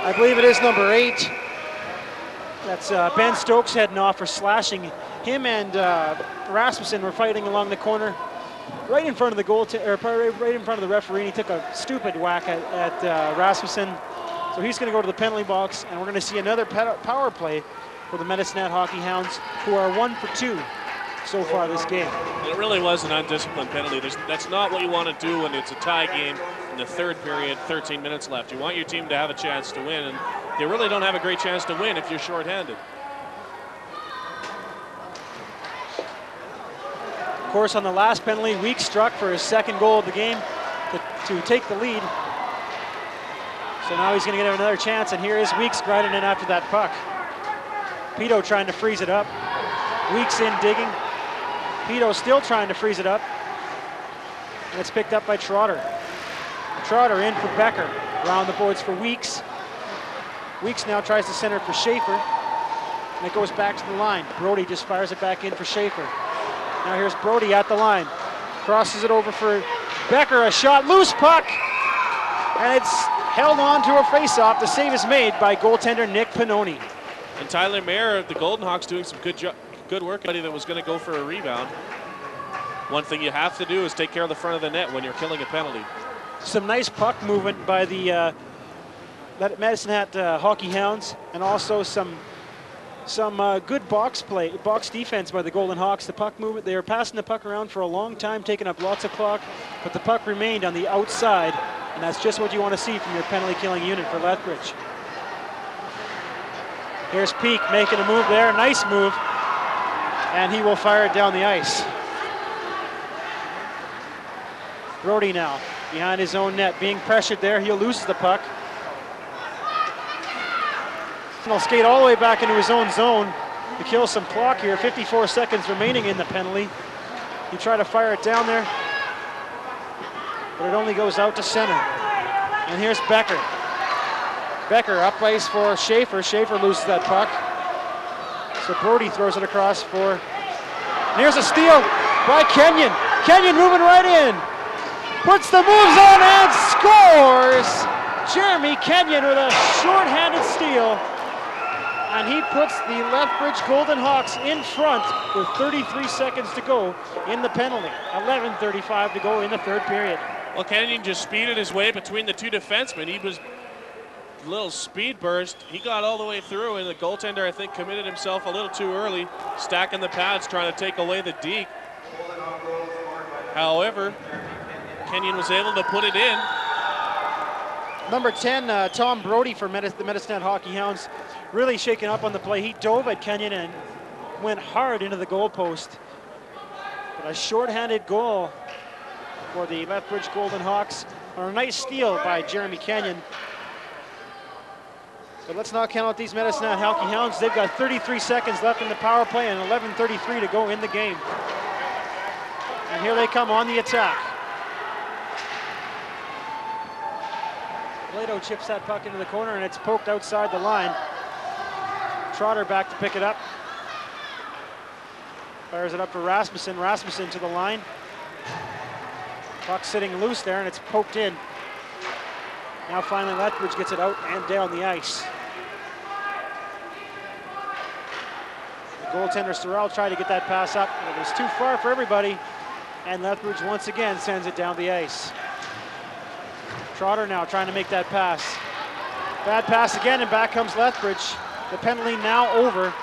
I believe it is number 8. That's Ben Stokes heading off for slashing. Him and Rasmussen were fighting along the corner, right in front of the goal, right in front of the referee. And he took a stupid whack at Rasmussen. So he's going to go to the penalty box, and we're going to see another power play for the Medicine Hockey Hounds, who are 1 for 2 so far this game. It really was an undisciplined penalty. That's not what you want to do when it's a tie game in the third period, 13 minutes left. You want your team to have a chance to win, and they really don't have a great chance to win if you're shorthanded. Of course, on the last penalty, Weeks struck for his second goal of the game to take the lead. So now he's going to get another chance, and here is Weeks grinding in after that puck. Pito trying to freeze it up. Weeks in digging. Pito still trying to freeze it up. And it's picked up by Trotter. Trotter in for Becker. Around the boards for Weeks. Weeks now tries to center for Schaefer. And it goes back to the line. Brody just fires it back in for Schaefer. Now here's Brody at the line. Crosses it over for Becker. A shot. Loose puck. And it's held on to a face-off. The save is made by goaltender Nick Pannoni. And Tyler Mayer of the Golden Hawks doing some good work. Anybody that was going to go for a rebound. One thing you have to do is take care of the front of the net when you're killing a penalty. Some nice puck movement by the Medicine Hat Hockey Hounds, and also some good box defense by the Golden Hawks. The puck movement, they were passing the puck around for a long time, taking up lots of clock, but the puck remained on the outside, and that's just what you want to see from your penalty-killing unit for Lethbridge. Here's Peak making a move there, nice move, and he will fire it down the ice. Brody now, behind his own net, being pressured there, he'll lose the puck. And he'll skate all the way back into his own zone to kill some clock here. 54 seconds remaining in the penalty. He tried to fire it down there, but it only goes out to center. And here's Becker. Becker up ice for Schaefer. Schaefer loses that puck. So Brody throws it across for... And here's a steal by Kenyon. Kenyon moving right in. Puts the moves on and scores! Jeremy Kenyon with a short-handed steal. And he puts the Lethbridge Golden Hawks in front with 33 seconds to go in the penalty. 11:35 to go in the third period. Well, Kenyon just speeded his way between the two defensemen. He was a little speed burst. He got all the way through, and the goaltender, I think, committed himself a little too early, stacking the pads, trying to take away the deke. However, Kenyon was able to put it in. Number 10, Tom Brody for the Medicine Hockey Hounds, really shaken up on the play. He dove at Kenyon and went hard into the goalpost. But a shorthanded goal for the Lethbridge Golden Hawks, or a nice steal by Jeremy Kenyon. But let's not count out these Medicine Hockey Hounds. They've got 33 seconds left in the power play and 11:33 to go in the game. And here they come on the attack. Plato chips that puck into the corner, and it's poked outside the line. Trotter back to pick it up. Fires it up for Rasmussen. Rasmussen to the line. Puck sitting loose there, and it's poked in. Now finally Lethbridge gets it out and down the ice. The goaltender Sorrell tried to get that pass up, but it was too far for everybody. And Lethbridge once again sends it down the ice. Trotter now trying to make that pass. Bad pass again, and back comes Lethbridge. The penalty now over.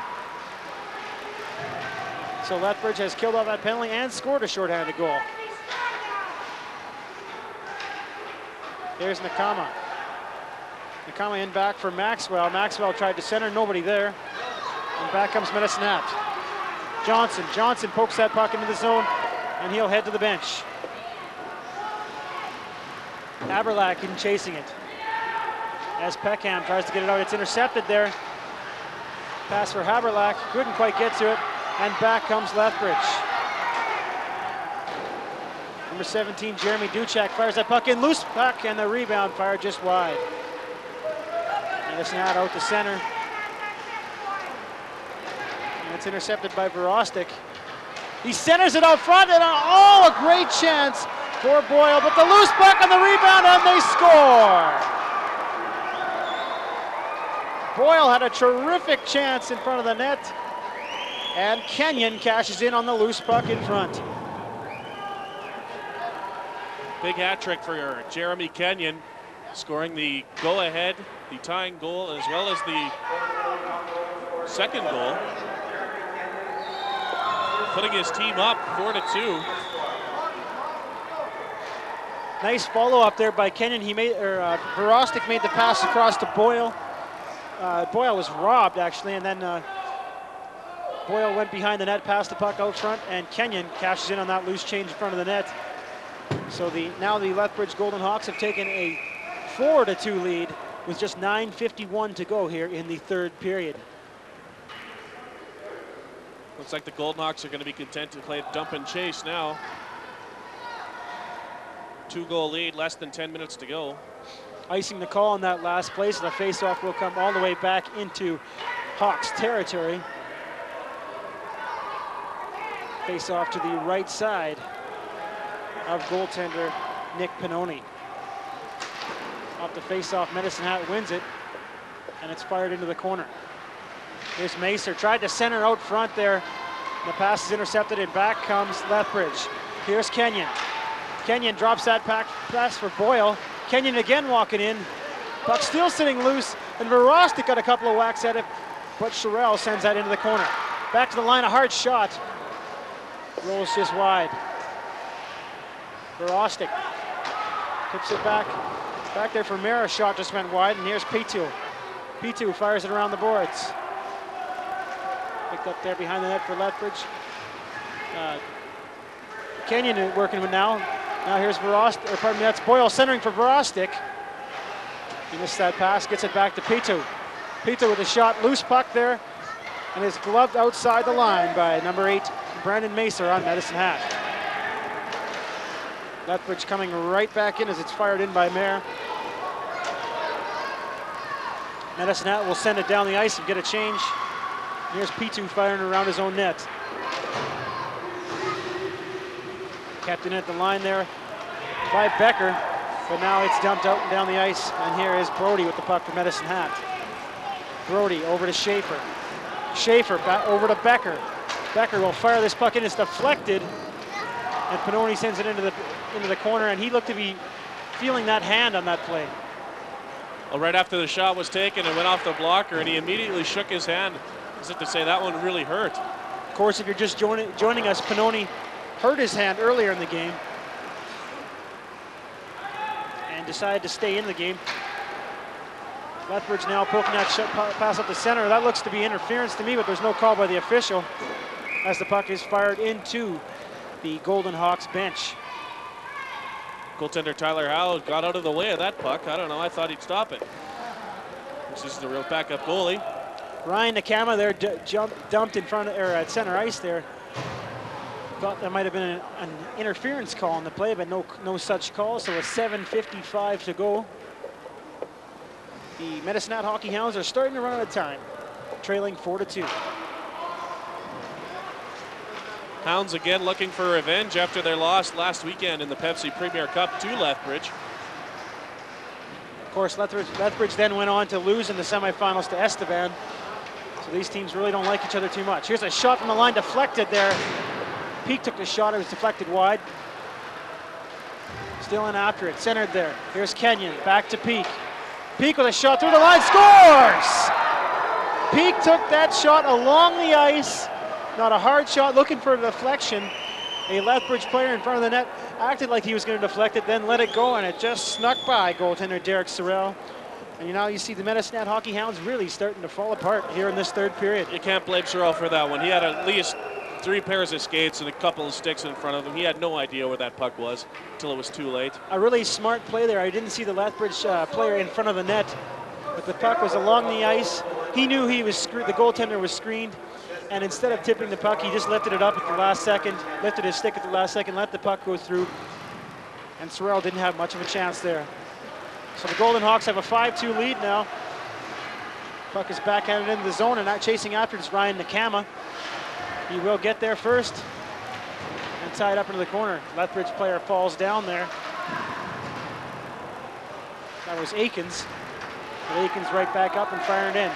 So Lethbridge has killed off that penalty and scored a shorthanded goal. Here's Nakama. Nakama in back for Maxwell. Maxwell tried to center, nobody there. And back comes Medicine Hat. Johnson pokes that puck into the zone, and he'll head to the bench. Haberlack in chasing it. As Peckham tries to get it out, it's intercepted there. Pass for Haberlack, couldn't quite get to it, and back comes Lethbridge. Number 17, Jeremy Duchek fires that puck in, loose puck, and the rebound fired just wide. Medicine Hat out to center. And it's intercepted by Verostic. He centers it out front, and a great chance for Boyle, but the loose puck on the rebound, and they score! Boyle had a terrific chance in front of the net, and Kenyon cashes in on the loose puck in front. Big hat trick for Jeremy Kenyon, scoring the go-ahead, the tying goal, as well as the second goal. Putting his team up 4-2. Nice follow-up there by Kenyon. Verostic made the pass across to Boyle. Boyle was robbed, actually, and then Boyle went behind the net, passed the puck out front, and Kenyon cashes in on that loose change in front of the net. So now the Lethbridge Golden Hawks have taken a 4-2 lead with just 9:51 to go here in the third period. Looks like the Golden Hawks are going to be content to play dump and chase now. 2-goal lead, less than 10 minutes to go. Icing the call on that last play, so the faceoff will come all the way back into Hawks territory. Faceoff to the right side of goaltender Nick Pannoni. Off the faceoff, Medicine Hat wins it, and it's fired into the corner. Here's Macer, tried to center out front there. The pass is intercepted, and back comes Lethbridge. Here's Kenyon. Kenyon drops that pass for Boyle. Kenyon again walking in. Puck still sitting loose, and Verostic got a couple of whacks at it, but Sherrill sends that into the corner. Back to the line, a hard shot. Rolls just wide. Verostic tips it back there for Mara. Shot just went wide, and here's Pitu. Pitu fires it around the boards. Picked up there behind the net for Lethbridge. Kenyon working with now. Now here's that's Boyle centering for Verostic. He missed that pass, gets it back to Pitu. Pitu with a shot, loose puck there, and is gloved outside the line by number 8, Brandon Macer on Medicine Hat. Lethbridge coming right back in as it's fired in by Mayer. Medicine Hat will send it down the ice and get a change. Here's Pitu firing around his own net. Kept in at the line there by Becker, but now it's dumped out and down the ice, and here is Brody with the puck for Medicine Hat. Brody over to Schaefer. Schaefer back over to Becker. Becker will fire this puck in, it's deflected, and Pannoni sends it into the corner, and he looked to be feeling that hand on that play. Well, right after the shot was taken, it went off the blocker, and he immediately shook his hand as if to say that one really hurt. Of course, if you're just joining us, Pannoni hurt his hand earlier in the game and decided to stay in the game. Lethbridge now poking that pass up the center. That looks to be interference to me, but there's no call by the official as the puck is fired into the Golden Hawks bench. Goaltender Tyler Howe got out of the way of that puck. I don't know, I thought he'd stop it. This is the real backup goalie. Ryan Nakama there dumped in front of, or at center ice there. Thought there might have been an interference call on the play, but no such call, so a 7:55 to go. The Medicine Hat Hockey Hounds are starting to run out of time, trailing 4-2. Hounds again looking for revenge after their loss last weekend in the Pepsi Premier Cup to Lethbridge. Of course, Lethbridge then went on to lose in the semifinals to Estevan, so these teams really don't like each other too much. Here's a shot from the line, deflected there. Peak took the shot, it was deflected wide. Still in after it, centered there. Here's Kenyon, back to Peak. Peak with a shot through the line, scores! Peak took that shot along the ice. Not a hard shot, looking for a deflection. A Lethbridge player in front of the net acted like he was going to deflect it, then let it go, and it just snuck by goaltender Derek Sorrell. And now you see the Medicine Hockey Hounds really starting to fall apart here in this third period. You can't blame Sorrell for that one. He had at least 3 pairs of skates and a couple of sticks in front of him. He had no idea where that puck was until it was too late. A really smart play there. I didn't see the Lethbridge player in front of the net, but the puck was along the ice. He knew he was the goaltender was screened, and instead of tipping the puck, he just lifted it up at the last second, lifted his stick at the last second, let the puck go through, and Sorrell didn't have much of a chance there. So the Golden Hawks have a 5-2 lead now. Puck is backhanded into the zone, and chasing after it is Ryan Nakama. He will get there first and tie it up into the corner. Lethbridge player falls down there. That was Aikens. But Aikens right back up and firing in.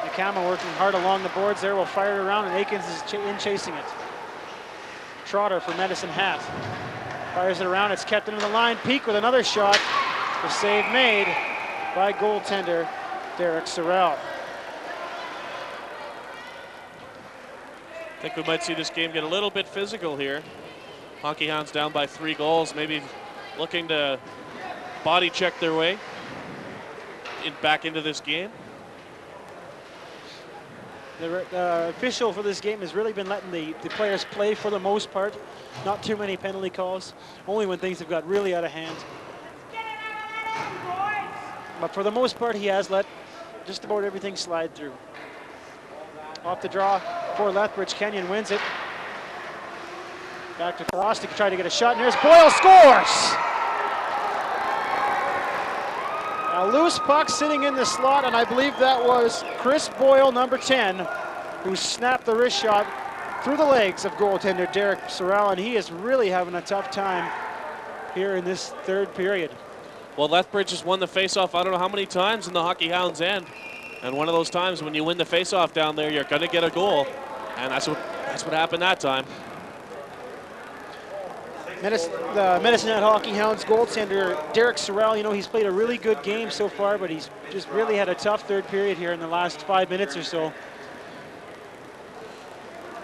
Nakama working hard along the boards there, will fire it around, and Aikens is chasing it. Trotter for Medicine Hat. Fires it around, it's kept into the line. Peak with another shot. The save made by goaltender Derek Sorrell. I think we might see this game get a little bit physical here. Hockey Hounds down by 3 goals, maybe looking to body check their way back into this game. The official for this game has really been letting the players play for the most part. Not too many penalty calls, only when things have got really out of hand. But for the most part, he has let just about everything slide through. Off the draw for Lethbridge, Kenyon wins it. Back to Frost to try to get a shot, and there's Boyle, scores! A loose puck sitting in the slot, and I believe that was Chris Boyle, number 10, who snapped the wrist shot through the legs of goaltender Derek Sorrell, and he is really having a tough time here in this third period. Well, Lethbridge has won the faceoff I don't know how many times in the Hockey Hounds end. And one of those times when you win the faceoff down there, you're going to get a goal. And that's what happened that time. The Medicine Hat Hockey Hounds goaltender Derek Sorrell, you know, he's played a really good game so far, but he's just really had a tough third period here in the last 5 minutes or so.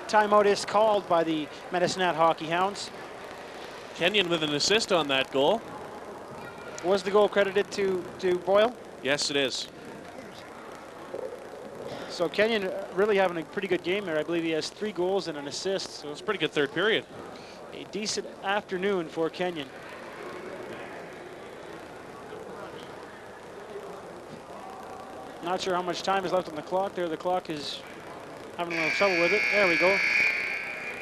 Timeout is called by the Medicine Hat Hockey Hounds. Kenyon with an assist on that goal. Was the goal credited to Boyle? Yes, it is. So Kenyon really having a pretty good game there. I believe he has 3 goals and an assist. So it's a pretty good third period. A decent afternoon for Kenyon. Not sure how much time is left on the clock there. The clock is having a little trouble with it. There we go.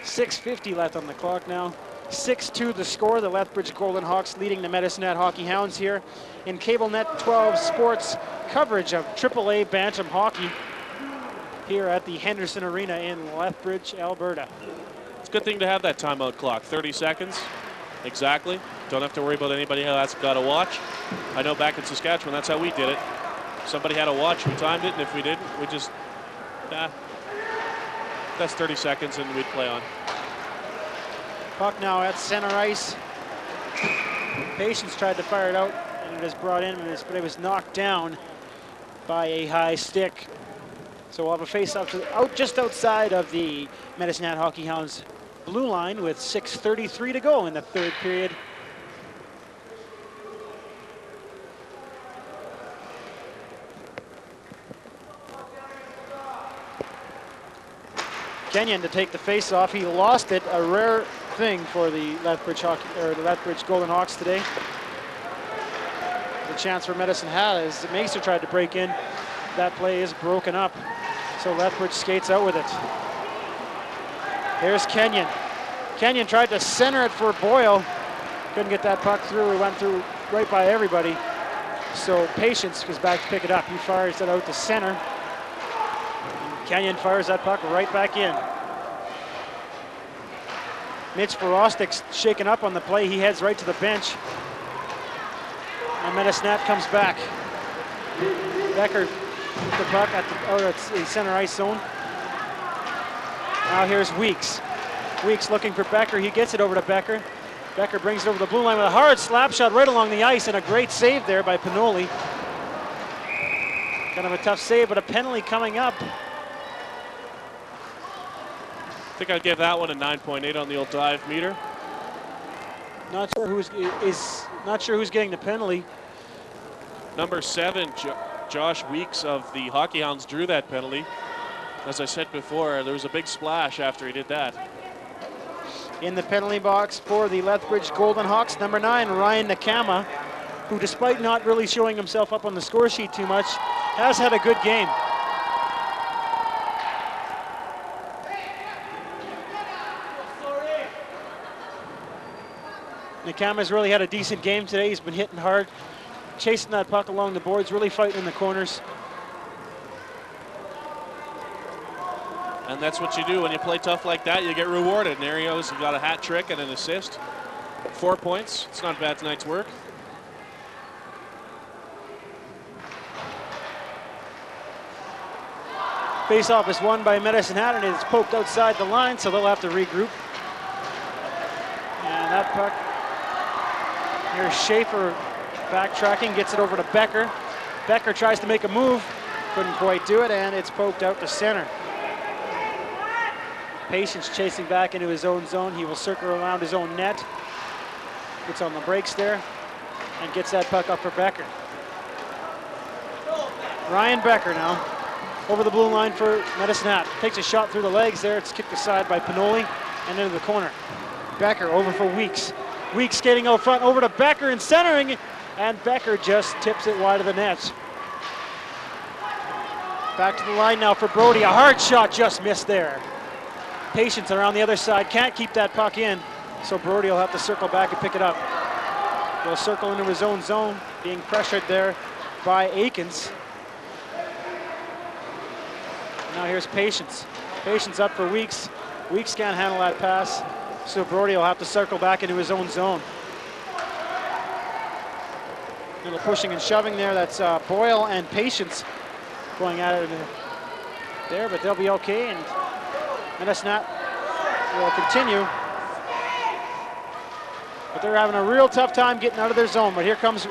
6:50 left on the clock now. 6-2 the score. The Lethbridge Golden Hawks leading the Medicine Hat Hockey Hounds here in CableNet 12 Sports coverage of AAA Bantam Hockey here at the Henderson Arena in Lethbridge, Alberta. It's a good thing to have that timeout clock. 30 seconds, exactly. Don't have to worry about anybody that's got a watch. I know back in Saskatchewan, that's how we did it. If somebody had a watch, we timed it, and if we didn't, we just, that's 30 seconds and we'd play on. Puck now at center ice. Patience tried to fire it out, and it is brought in, but it was knocked down by a high stick. So we'll have a face-off just outside of the Medicine Hat Hockey Hounds blue line with 6:33 to go in the third period. Kenyon to take the face-off. He lost it, a rare thing for the Lethbridge Golden Hawks today. The chance for Medicine Hat as Macer tried to break in. That play is broken up. So Lethbridge skates out with it. Here's Kenyon. Kenyon tried to center it for Boyle. Couldn't get that puck through. He went through right by everybody. So Patience was back to pick it up. He fires it out to center. Kenyon fires that puck right back in. Mitch Verostik's shaken up on the play. He heads right to the bench. And Medicine Hat comes back. Becker the puck out of the center ice zone. Now here's Weeks. Weeks looking for Becker. He gets it over to Becker. Becker brings it over the blue line with a hard slap shot right along the ice, and a great save there by Pinoli. Kind of a tough save, but a penalty coming up. I think I'd give that one a 9.8 on the old dive meter. Not sure who's getting the penalty. Number 7, Josh Weeks of the Hockey Hounds drew that penalty. As I said before, there was a big splash after he did that. In the penalty box for the Lethbridge Golden Hawks, number 9, Ryan Nakama, who despite not really showing himself up on the score sheet too much, has had a good game. Nakama's really had a decent game today. He's been hitting hard, chasing that puck along the boards, really fighting in the corners. And that's what you do when you play tough like that. You get rewarded. And there he goes. He got a hat trick and an assist. 4 points. It's not bad tonight's work. Face-off is won by Medicine Hat, and it's poked outside the line, so they'll have to regroup. And that puck, here's Schaefer backtracking, gets it over to Becker. Becker tries to make a move, couldn't quite do it, and it's poked out to center. Patience chasing back into his own zone. He will circle around his own net. Gets on the brakes there and gets that puck up for Becker. Ryan Becker now over the blue line for Medicine Hat. Takes a shot through the legs there. It's kicked aside by Pinoli and into the corner. Becker over for Weeks. Weeks skating out front over to Becker and centering, and Becker just tips it wide of the net. Back to the line now for Brody. A hard shot just missed there. Patience around the other side, can't keep that puck in, so Brody will have to circle back and pick it up. He'll circle into his own zone, being pressured there by Aikens. Now here's Patience. Patience up for Weeks. Weeks can't handle that pass, so Brody will have to circle back into his own zone. A little pushing and shoving there. That's Boyle and Patience going at it there, but they'll be okay, and Medicine Hat will continue. But they're having a real tough time getting out of their zone. But here comes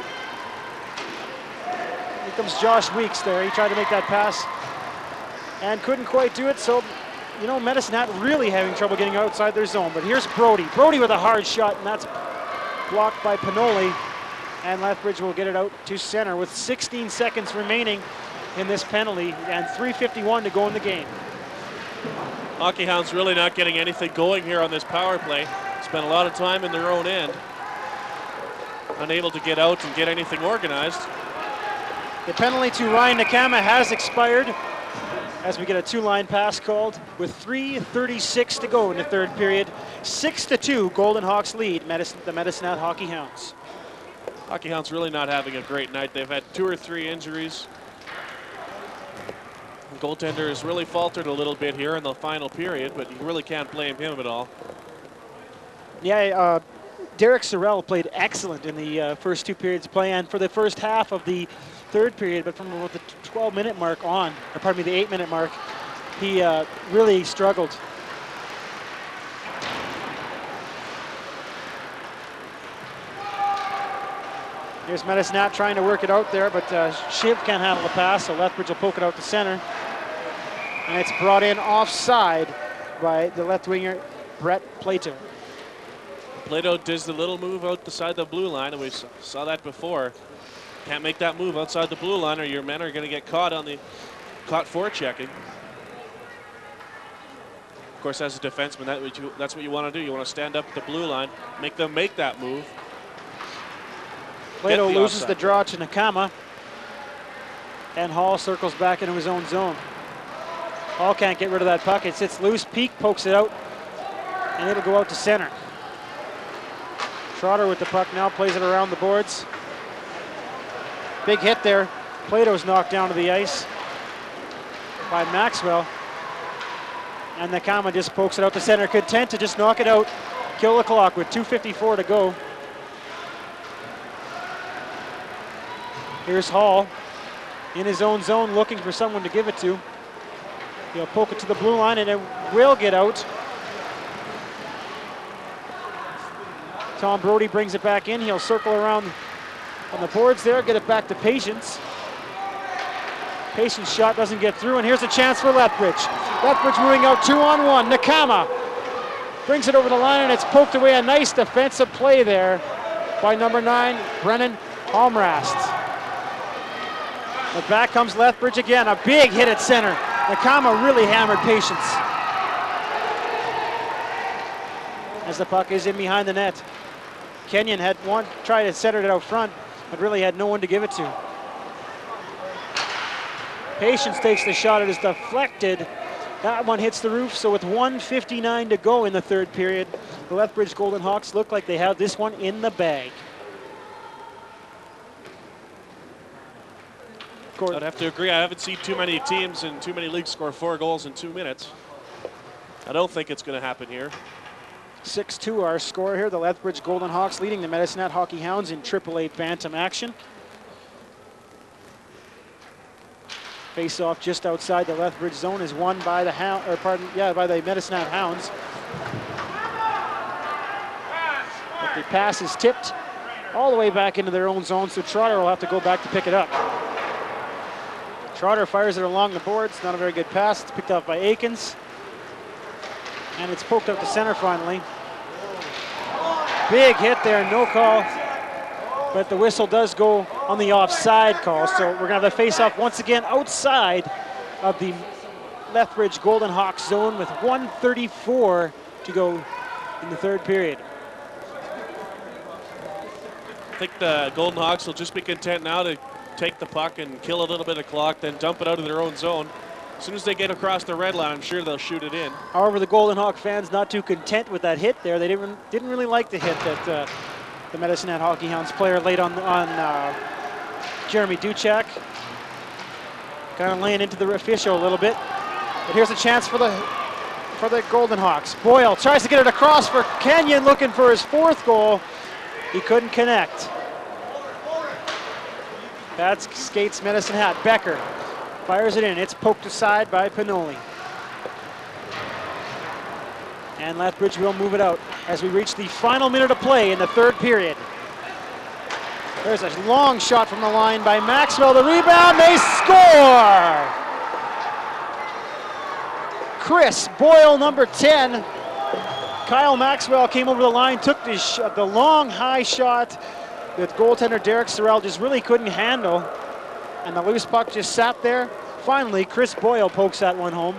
Josh Weeks there. He tried to make that pass and couldn't quite do it. So, you know, Medicine Hat really having trouble getting outside their zone. But here's Brody. Brody with a hard shot, and that's blocked by Pinoli. And Lethbridge will get it out to center with 16 seconds remaining in this penalty and 3:51 to go in the game. Hockey Hounds really not getting anything going here on this power play. Spent a lot of time in their own end. Unable to get out and get anything organized. The penalty to Ryan Nakama has expired as we get a two-line pass called with 3:36 to go in the third period. 6-2 Golden Hawks lead the Medicine Hat Hockey Hounds. Hockey Hounds really not having a great night. They've had 2 or 3 injuries. The goaltender has really faltered a little bit here in the final period, but you really can't blame him at all. Yeah, Derek Sorrell played excellent in the first 2 periods of play and for the first half of the third period, but from about the 12-minute mark on, or pardon me, the 8-minute mark, he really struggled. Here's Medicine Hat trying to work it out there, but Shiv can't handle the pass, so Lethbridge will poke it out to center. And it's brought in offside by the left winger, Brett Plato. Plato does the little move out beside the blue line, and we saw that before. Can't make that move outside the blue line, or your men are going to get caught forechecking. Of course, as a defenseman, that's what you want to do. You want to stand up at the blue line, make them make that move. Plato loses the draw to Nakama, and Hall circles back into his own zone. Hall can't get rid of that puck. It sits loose. Peak pokes it out, and it'll go out to center. Trotter with the puck now, plays it around the boards. Big hit there. Plato's knocked down to the ice by Maxwell. And Nakama just pokes it out to center, content to just knock it out, kill the clock with 2:54 to go. Here's Hall in his own zone looking for someone to give it to. He'll poke it to the blue line and it will get out. Tom Brody brings it back in. He'll circle around on the boards there, get it back to Patience. Patience shot doesn't get through, and here's a chance for Lethbridge. Lethbridge moving out 2-on-1. Nakama brings it over the line, and it's poked away. A nice defensive play there by number 9, Brennan Halmrast. But back comes Lethbridge again. A big hit at center. Nakama really hammered Patience. As the puck is in behind the net. Kenyon had tried to center it out front, but really had no one to give it to. Patience takes the shot. It is deflected. That one hits the roof, so with 1:59 to go in the third period, the Lethbridge Golden Hawks look like they have this one in the bag. I'd have to agree. I haven't seen too many teams and too many leagues score 4 goals in 2 minutes. I don't think it's going to happen here. 6-2 our score here. The Lethbridge Golden Hawks leading the Medicine Hat Hockey Hounds in AAA Bantam action. Face-off just outside the Lethbridge zone is won by the by the Medicine Hat Hounds. But the pass is tipped all the way back into their own zone, so Trotter will have to go back to pick it up. Trotter fires it along the boards. Not a very good pass. It's picked up by Aikens. And it's poked up to center finally. Big hit there, no call. But the whistle does go on the offside call. So we're going to have the face-off once again outside of the Lethbridge Golden Hawks zone with 1:34 to go in the third period. I think the Golden Hawks will just be content now to take the puck and kill a little bit of clock, then dump it out of their own zone. As soon as they get across the red line, I'm sure they'll shoot it in. However, the Golden Hawk fans not too content with that hit there. They didn't really like the hit that the Medicine Hat Hockey Hounds player laid on Jeremy Duchek. Kind of laying into the official a little bit. But here's a chance for the Golden Hawks. Boyle tries to get it across for Kenyon, looking for his 4th goal. He couldn't connect. That skates Medicine Hat. Becker fires it in. It's poked aside by Pinoli. And Lethbridge will move it out as we reach the final minute of play in the third period. There's a long shot from the line by Maxwell. The rebound, they score! Chris Boyle, number 10. Kyle Maxwell came over the line, took the long, high shot that goaltender Derek Sorrell just really couldn't handle. And the loose puck just sat there. Finally, Chris Boyle pokes that one home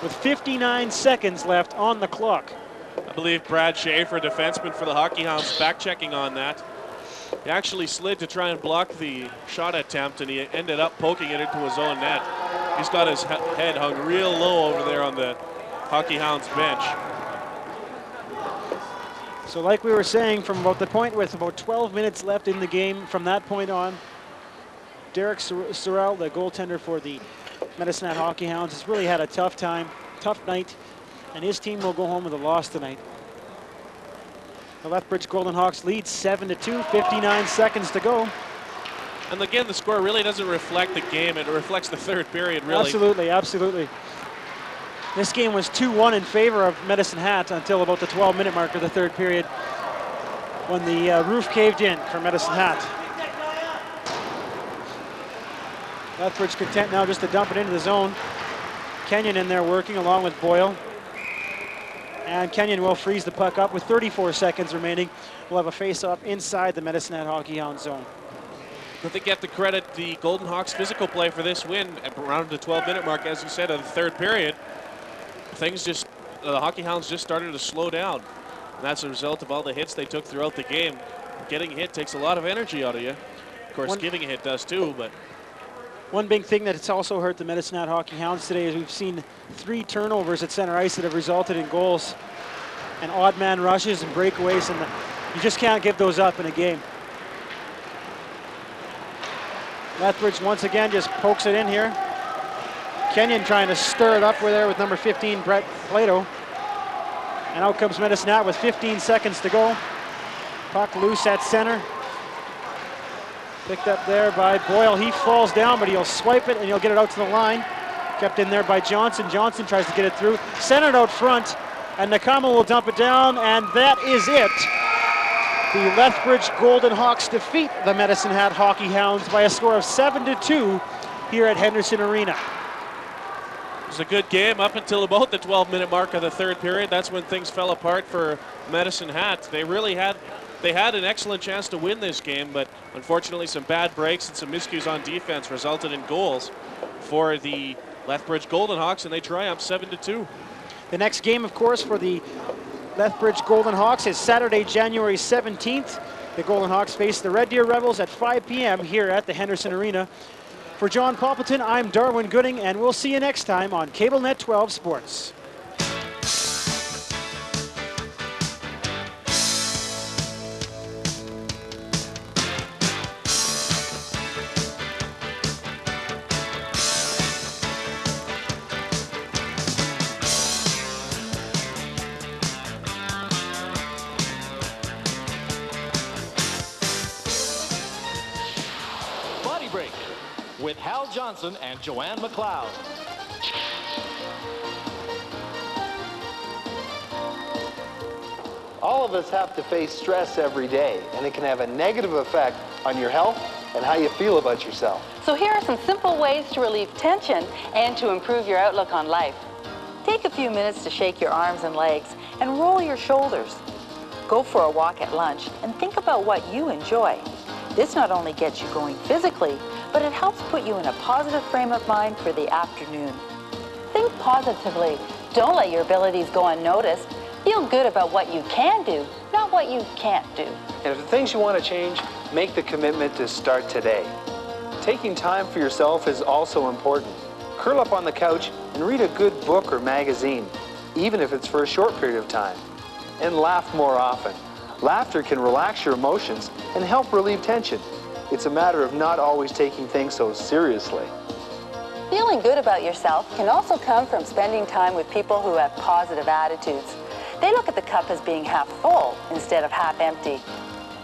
with 59 seconds left on the clock. I believe Brad Schaefer, defenseman for the Hockey Hounds, back-checking on that. He actually slid to try and block the shot attempt, and he ended up poking it into his own net. He's got his head hung real low over there on the Hockey Hounds bench. So like we were saying, from about the point with about 12 minutes left in the game, from that point on, Derek Sorrell, the goaltender for the Medicine Hat Hockey Hounds, has really had a tough time, tough night, and his team will go home with a loss tonight. The Lethbridge Golden Hawks lead 7-2, 59 seconds to go. And again, the score really doesn't reflect the game. It reflects the third period, really. Absolutely, absolutely. This game was 2-1 in favor of Medicine Hat until about the 12-minute mark of the third period when the roof caved in for Medicine Hat. Lethbridge content now just to dump it into the zone. Kenyon in there working along with Boyle. And Kenyon will freeze the puck up with 34 seconds remaining. We'll have a face-off inside the Medicine Hat Hockey Hound zone. I think you have to credit the Golden Hawks' physical play for this win at around the 12-minute mark, as you said, of the third period. The Hockey Hounds just started to slow down. And that's a result of all the hits they took throughout the game. Getting a hit takes a lot of energy out of you. Of course, giving a hit does too, but one big thing that's also hurt the Medicine Hat Hockey Hounds today is we've seen 3 turnovers at center ice that have resulted in goals and odd man rushes and breakaways, and you just can't give those up in a game. Lethbridge once again just pokes it in here. Kenyon trying to stir it up with number 15, Brett Plato. And out comes Medicine Hat with 15 seconds to go. Puck loose at center. Picked up there by Boyle. He falls down, but he'll swipe it and he'll get it out to the line. Kept in there by Johnson. Johnson tries to get it through. Centered out front, and Nakama will dump it down, and that is it. The Lethbridge Golden Hawks defeat the Medicine Hat Hockey Hounds by a score of 7-2 here at Henderson Arena. it was a good game up until about the 12-minute mark of the third period. That's when things fell apart for Medicine Hat. They really had They had an excellent chance to win this game, but unfortunately some bad breaks and some miscues on defense resulted in goals for the Lethbridge Golden Hawks, and they triumph 7-2. The next game, of course, for the Lethbridge Golden Hawks is Saturday, January 17th. The Golden Hawks face the Red Deer Rebels at 5 p.m. here at the Henderson Arena. For John Poppleton, I'm Darwin Gooding, and we'll see you next time on CableNet 12 Sports. Break with Hal Johnson and Joanne McLeod. All of us have to face stress every day, and it can have a negative effect on your health and how you feel about yourself. So here are some simple ways to relieve tension and to improve your outlook on life. Take a few minutes to shake your arms and legs and roll your shoulders. Go for a walk at lunch and think about what you enjoy. This not only gets you going physically, but it helps put you in a positive frame of mind for the afternoon. Think positively. Don't let your abilities go unnoticed. Feel good about what you can do, not what you can't do. And if the things you want to change, make the commitment to start today. Taking time for yourself is also important. Curl up on the couch and read a good book or magazine, even if it's for a short period of time. And laugh more often. Laughter can relax your emotions and help relieve tension. It's a matter of not always taking things so seriously. Feeling good about yourself can also come from spending time with people who have positive attitudes. They look at the cup as being half full instead of half empty.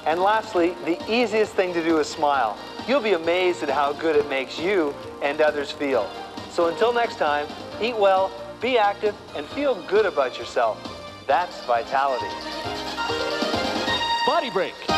And lastly, the easiest thing to do is smile. You'll be amazed at how good it makes you and others feel. So until next time, eat well, be active, and feel good about yourself. That's vitality. Body Break